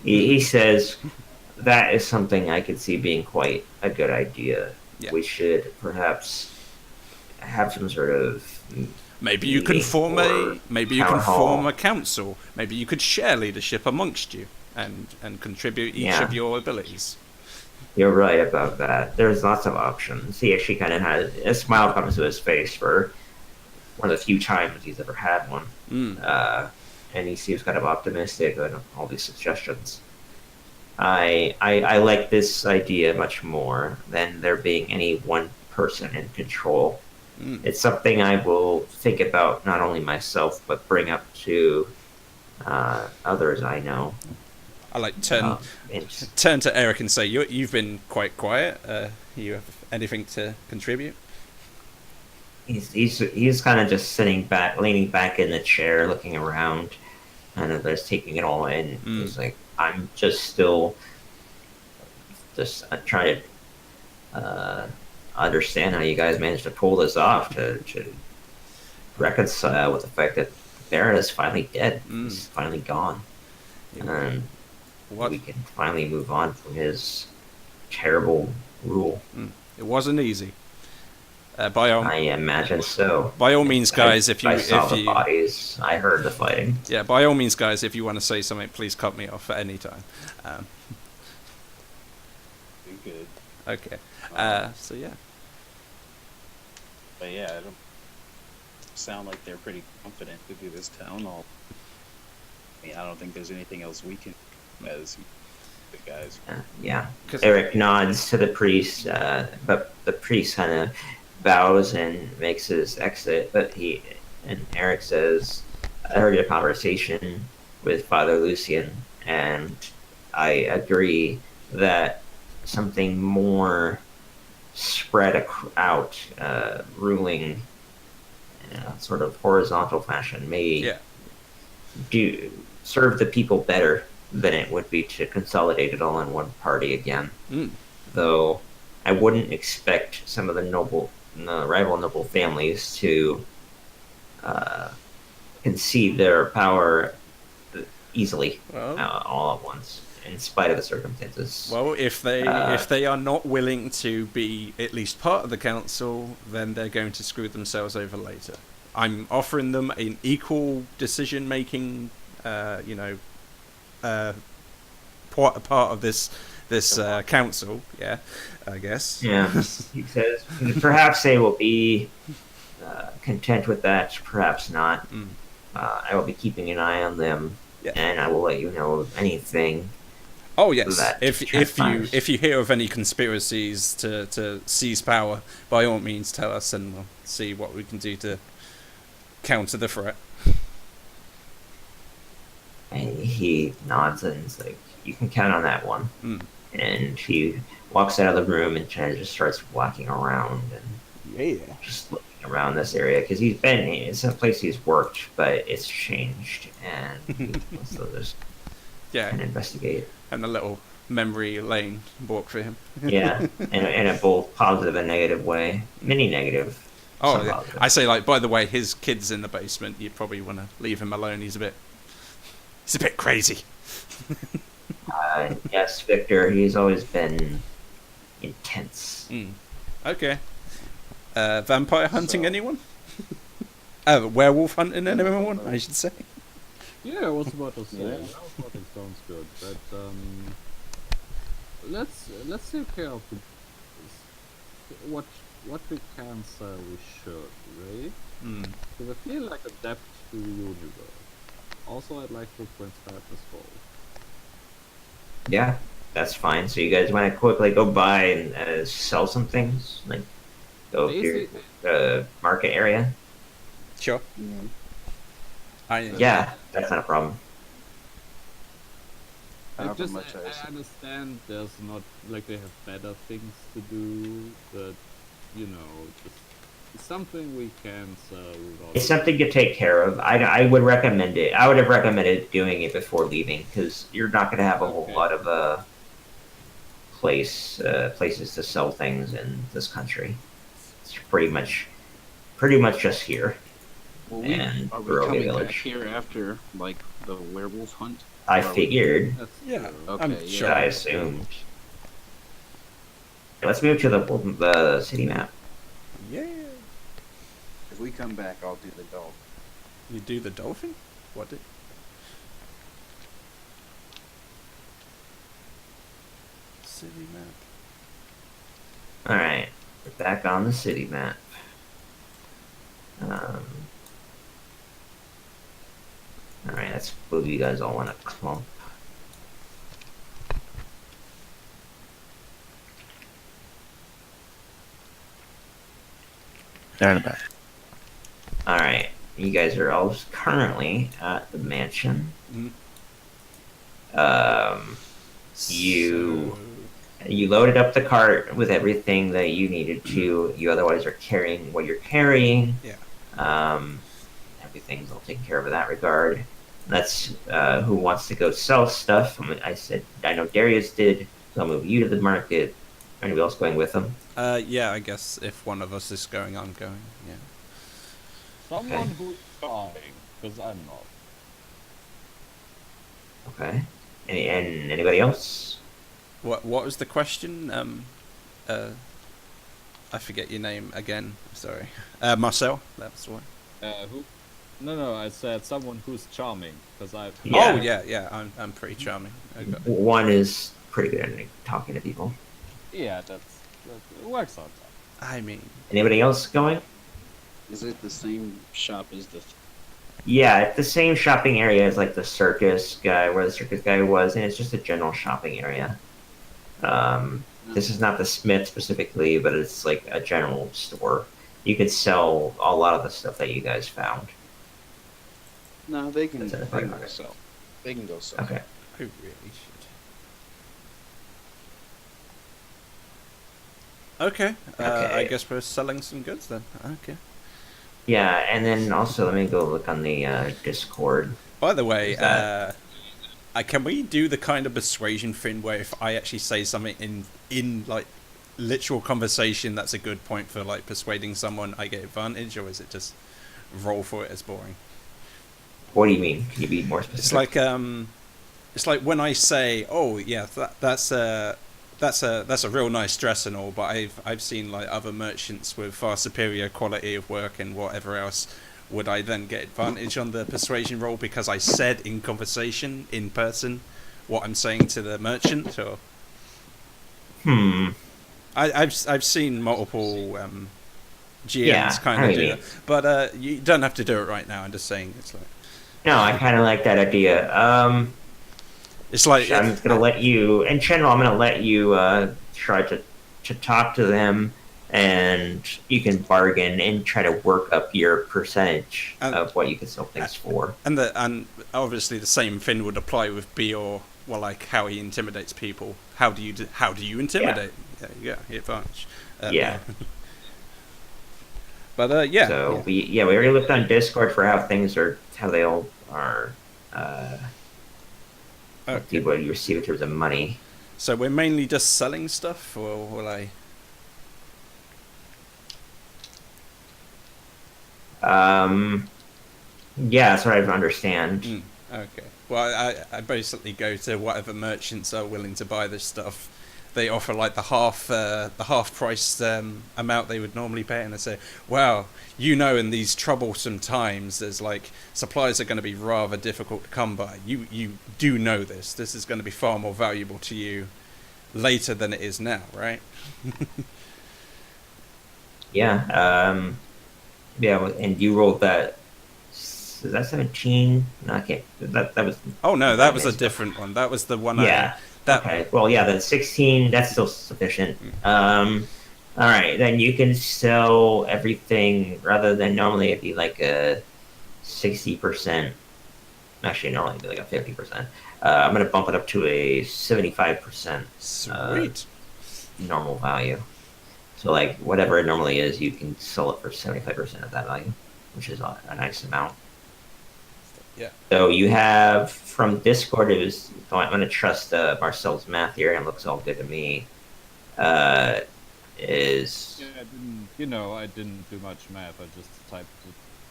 He says that is something I could see being quite a good idea. Yeah. We should perhaps have some sort of maybe you can form a council. Maybe you could share leadership amongst you and contribute each of your abilities. You're right about that. There's lots of options. He actually kind of had a smile comes to his face for one of the few times he's ever had one. And he seems kind of optimistic on all these suggestions. I like this idea much more than there being any one person in control. It's something I will think about not only myself, but bring up to others I know. I like turn to Eric and say, you've been quite quiet. You have anything to contribute? He's kind of just sitting back, leaning back in the chair, looking around, and just taking it all in. He's like, I'm just trying to understand how you guys managed to pull this off, to reconcile with the fact that Baron is finally dead. He's finally gone. And we can finally move on from his terrible rule. It wasn't easy. I imagine so. By all means, guys, if you saw the bodies, I heard the fighting. Yeah, by all means, guys, if you want to say something, please cut me off at any time. Good. Okay. So yeah. But yeah, it don't sound like they're pretty confident to do this town hall. I mean, I don't think there's anything else we can do as the guys. Yeah. 'Cause- Eric nods to the priest, but the priest kind of bows and makes his exit. And Eric says, "I heard your conversation with Father Lucian, and I agree that something more spread out, ruling in a sort of horizontal fashion may Yeah. serve the people better than it would be to consolidate it all in one party again. Mm. Though I wouldn't expect some of the rival noble families to concede their power easily Well, all at once, in spite of the circumstances. well, if they are not willing to be at least part of the council, then they're going to screw themselves over later. I'm offering them an equal decision-making, part of this council. Yeah, I guess. Yeah, he says perhaps they will be content with that, perhaps not. Mm. I will be keeping an eye on them, Yeah. and I will let you know of anything. Oh yes. That If you hear of any conspiracies to seize power, by all means tell us, and we'll see what we can do to counter the threat. And he nods and is like, "You can count on that one." Mm. And he walks out of the room and kind of just starts walking around and Yeah. just looking around this area because it's a place he's worked, but it's changed, and he wants to just Yeah. and investigate. And a little memory lane walk for him. Yeah, in a both positive and negative way. Many negative. Oh, some yeah. positive. I say, like, by the way, his kid's in the basement. You probably want to leave him alone. He's a bit crazy. Yes, Victor. He's always been intense. Mm. Okay. Vampire hunting So- anyone? Werewolf hunting anyone, I should say. Yeah, I was about to say. Yeah. Now fucking sounds good, but let's take care of what we can say we should, right? Mm. Because I feel like a depth to the universe. Also, I'd like to transcribe this whole. Yeah, that's fine. So you guys want to quickly go by and sell some things, like go to your market area? Sure. Yeah, that's not a problem. However Just, much I understand there's not like they have better things to do, but you know, just it's something we can sell without. It's something to take care of. I would recommend it. I would have recommended doing it before leaving because you're not going to have a whole Okay. lot of places to sell things in this country. It's pretty much just here. Well, And are we Barovia coming Village. back here after like the werewolf hunt? I Or are we- figured. That's Yeah. true. Okay, I'm yeah. sure. I assumed. Let's move to the city map. Yeah. If we come back, I'll do the dog. You do the dolphin? What did? City map. All right, we're back on the city map. All right, let's move you guys all in a clump. There in the back. All right, you guys are all currently at the mansion. Mhm. You loaded up the cart with everything that you needed to. You otherwise are carrying what you're carrying. Yeah. Everything's all taken care of in that regard. That's who wants to go sell stuff. I said I know Darius did, so I'll move you to the market. Anybody else going with them? Yeah, I guess if one of us is going, I'm going. Yeah. Someone Okay. who's trying, because I'm not. Okay. And anybody else? What was the question? I forget your name again. Sorry. Marcel. That's the one. Who? No, I said someone who's charming, because I. Yeah. Oh yeah. I'm pretty charming. I got it. One is pretty good at talking to people. Yeah, that it works out. I mean, Anybody else going? Is it the same shop as the Yeah, it's the same shopping area as like the circus guy, where the circus guy was, and it's just a general shopping area. This is not the Smith specifically, but it's like a general store. You could sell a lot of the stuff that you guys found. No, they can That's in the go fight market. sell. They can go sell. Okay. I really should. Okay. I Okay. guess we're selling some goods then. Okay. Yeah, and then also let me go look on the Discord. By the way, Is that- can we do the kind of persuasion thing where if I actually say something in like literal conversation that's a good point for like persuading someone, I get advantage, or is it just roll for it as boring? What do you mean? Can you be more specific? It's like when I say, "Oh yeah, that's a real nice dress and all," but I've seen like other merchants with far superior quality of work and whatever else. Would I then get advantage on the persuasion roll because I said in conversation in person what I'm saying to the merchant? Or I've seen multiple GMs kind of do that, but you don't have to do it right now. I'm just saying it's like. No, I kind of like that idea. It's like I'm just gonna let you. In general, I'm gonna let you try to talk to them, and you can bargain and try to work up your percentage of what you can sell things for. And obviously the same thing would apply with Bior. Well, like how he intimidates people. How do you intimidate? Yeah, advantage. Yeah. But yeah. So we already looked on Discord for how they all are. What you receive in terms of money. So we're mainly just selling stuff, or will I? Yeah, that's what I understand. Okay. Well, I basically go to whatever merchants are willing to buy this stuff. They offer like the half price amount they would normally pay, and I say, "Wow, in these troublesome times, there's like supplies are going to be rather difficult to come by. You do know this. This is going to be far more valuable to you later than it is now, right?" Yeah. Yeah, and you rolled that. Is that 17? No, I can't. That was. Oh no, that was a different one. That was the one. Yeah. Okay. Well, yeah, the 16. That's still sufficient. All right, then you can sell everything rather than normally it'd be like a 60%. Actually, normally it'd be like a 50%. I'm gonna bump it up to a 75%. Sweet. Normal value. So like whatever it normally is, you can sell it for 75% of that value, which is a nice amount. Yeah. So you have from Discord. I'm going to trust Marcel's math here, and it looks all good to me. Is I didn't do much math. I just typed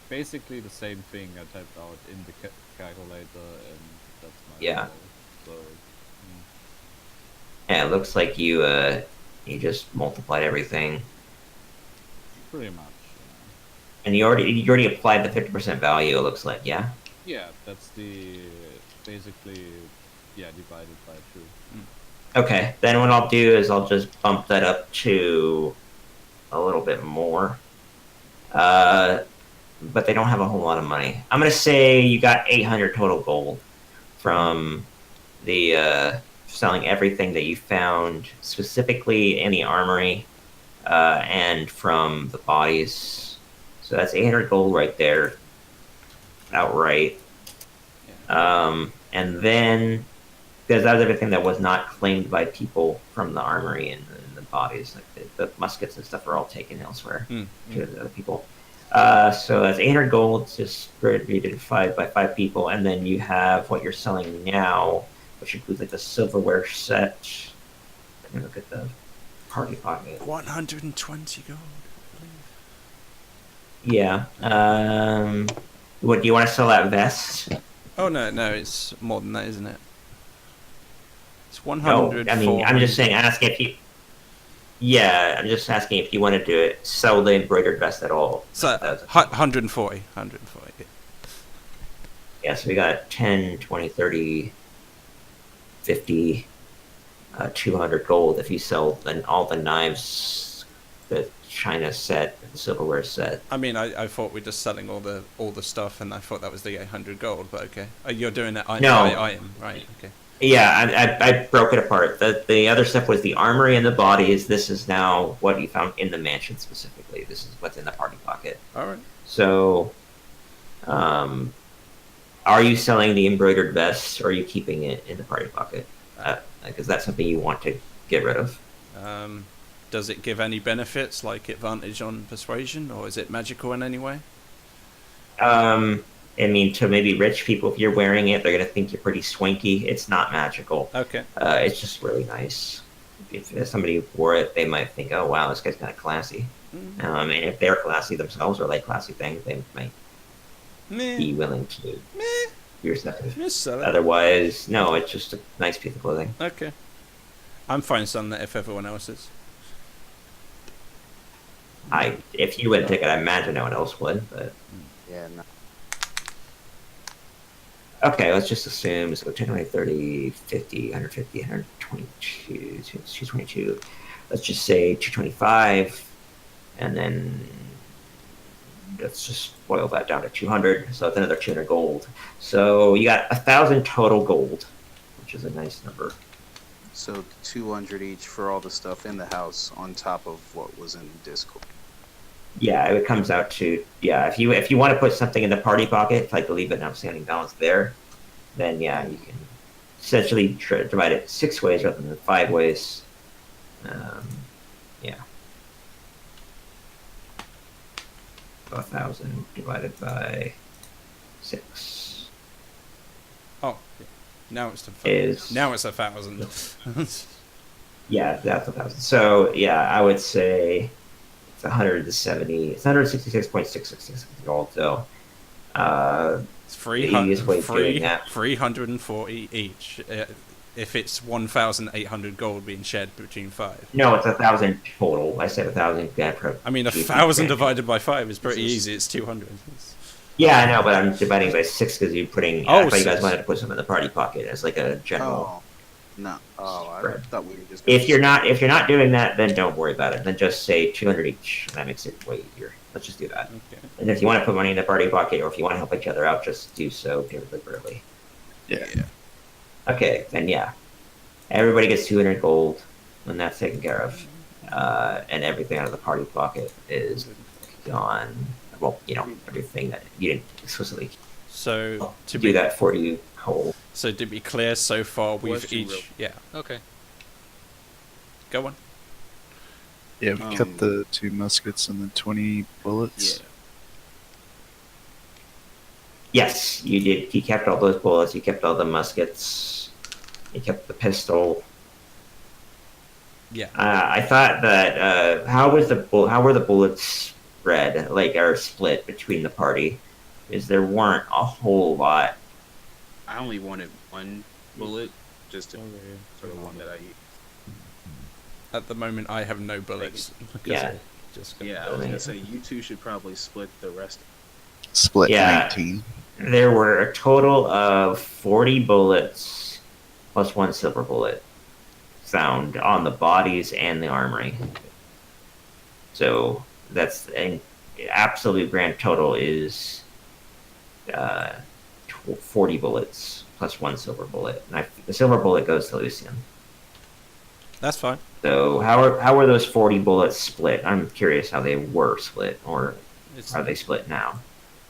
basically the same thing I typed out in the calculator, and that's my result. So. Yeah, it looks like you just multiplied everything. Pretty much. And you already applied the 50% value. It looks like, yeah. Yeah, that's basically divided by 2. Okay, then what I'll do is I'll just bump that up to a little bit more. But they don't have a whole lot of money. I'm gonna say you got 800 total gold from the selling everything that you found, specifically in the armory, and from the bodies. So that's 800 gold right there, outright. And then, because that was everything that was not claimed by people from the armory and the bodies, like the muskets and stuff are all taken elsewhere to the other people. So that's 800 gold, just divided by 5 people, and then you have what you're selling now, which includes like the silverware set. Let me look at the party pocket. 120 gold. Yeah. What do you want to sell that vest? Oh no, it's more than that, isn't it? It's 100. No, I mean, I'm just saying, asking if you. Yeah, I'm just asking if you want to do it. Sell the embroidered vest at all. So 140. Yeah, so we got 10, 20, 30, 50, 200 gold if you sell all the knives, the china set, the silverware set. I mean, I thought we're just selling all the stuff, and I thought that was the 800 gold. But okay, you're doing it item No. by item, right? Okay. Yeah, I broke it apart. The other stuff was the armory and the bodies. This is now what you found in the mansion specifically. This is what's in the party pocket. All right. So, are you selling the embroidered vest, or are you keeping it in the party pocket? Because that's something you want to get rid of. Does it give any benefits, like advantage on persuasion, or is it magical in any way? I mean, to maybe rich people, if you're wearing it, they're gonna think you're pretty swanky. It's not magical. Okay. It's just really nice. If somebody wore it, they might think, "Oh, wow, this guy's kind of classy." And if they're classy themselves or like classy things, they might be willing to be receptive. Otherwise, no, it's just a nice piece of clothing. Okay. I'm fine selling that if everyone else is. If you wouldn't take it, I imagine no one else would. But Yeah, no. okay, let's just assume so 10, 20, 30, 50, 150, 122, 222. Let's just say 225, and then let's just boil that down to 200. So it's another 200 gold. So you got 1,000 total gold, which is a nice number. So 200 each for all the stuff in the house on top of what was in Discord. Yeah, it comes out to if you want to put something in the party pocket, like leave an outstanding balance there, then yeah, you can essentially divide it 6 ways rather than 5 ways. Yeah, 1,000 divided by 6 Oh, yeah. Now it's is 1,000. yeah, that's 1,000. So yeah, I would say it's 170. It's 166.666 gold. So It's the easiest way of doing that. 340 each. If it's 1,800 gold being shared between 5. No, it's 1,000 total. I said 1,000. I mean, 1,000 divided by 5 is pretty easy. It's 200. Yeah, I know, but I'm dividing by 6 because you're putting. Oh, I thought you guys 6. wanted to put some in the party pocket as like a general. Oh, no. Oh, I Right. thought we were just. If you're not doing that, then don't worry about it. Then just say 200 each. That makes it way easier. Let's just do that. Okay. And if you want to put money in the party pocket, or if you want to help each other out, just do so deliberately. Yeah. Okay, then yeah, everybody gets 200 gold, and that's taken care of. And everything out of the party pocket is gone. Well, everything that you didn't explicitly So to do that for you whole. So to be clear, so far we've Question, each. real- Yeah. Okay. Go on. Yeah, we kept the 2 muskets and the 20 bullets. Yeah. Yes, you did. You kept all those bullets. You kept all the muskets. You kept the pistol. Yeah. I thought that how were the bullets spread, or split between the party? Is there weren't a whole lot. I only wanted 1 bullet, just for the one that I used. At the moment, I have no bullets. Yeah. Yeah, I was gonna say you two should probably split the rest. Split Yeah. 19. There were a total of 40 bullets plus 1 silver bullet found on the bodies and the armory. So that's an absolute grand total is 40 bullets plus 1 silver bullet. And the silver bullet goes to Lucian. That's fine. So how were those 40 bullets split? I'm curious how they were split, or It's are they split now?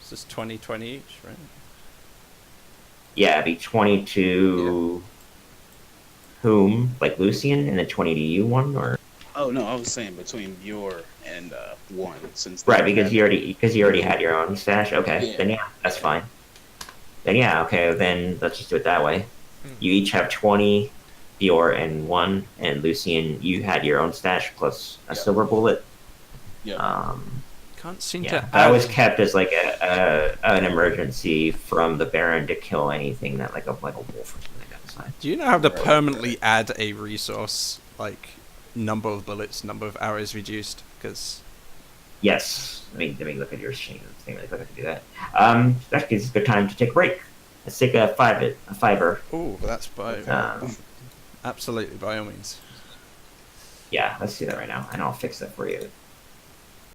just 20 each, right? Yeah, it'd be 20 to whom? Like Lucian, and then 20 to you one, or Oh no, I was saying between your and 1 since. right because you already had your own stash. Okay, Yeah. then yeah, that's fine. Then yeah, okay, then let's just do it that way. You each have 20, Dior and 1, and Lucian, you had your own stash plus a silver bullet. Yeah. Can't seem Yeah, to. that was kept as like an emergency from the Baron to kill anything that like a wolf or something like that inside. Do you know how to permanently add a resource, like number of bullets, number of arrows reduced? Because Yes. Let me look at your stream. Really quick, I can do that. That is a good time to take a break. Let's take a fiver. oh, that's by Um, absolutely by all means. yeah, let's do that right now, and I'll fix that for you.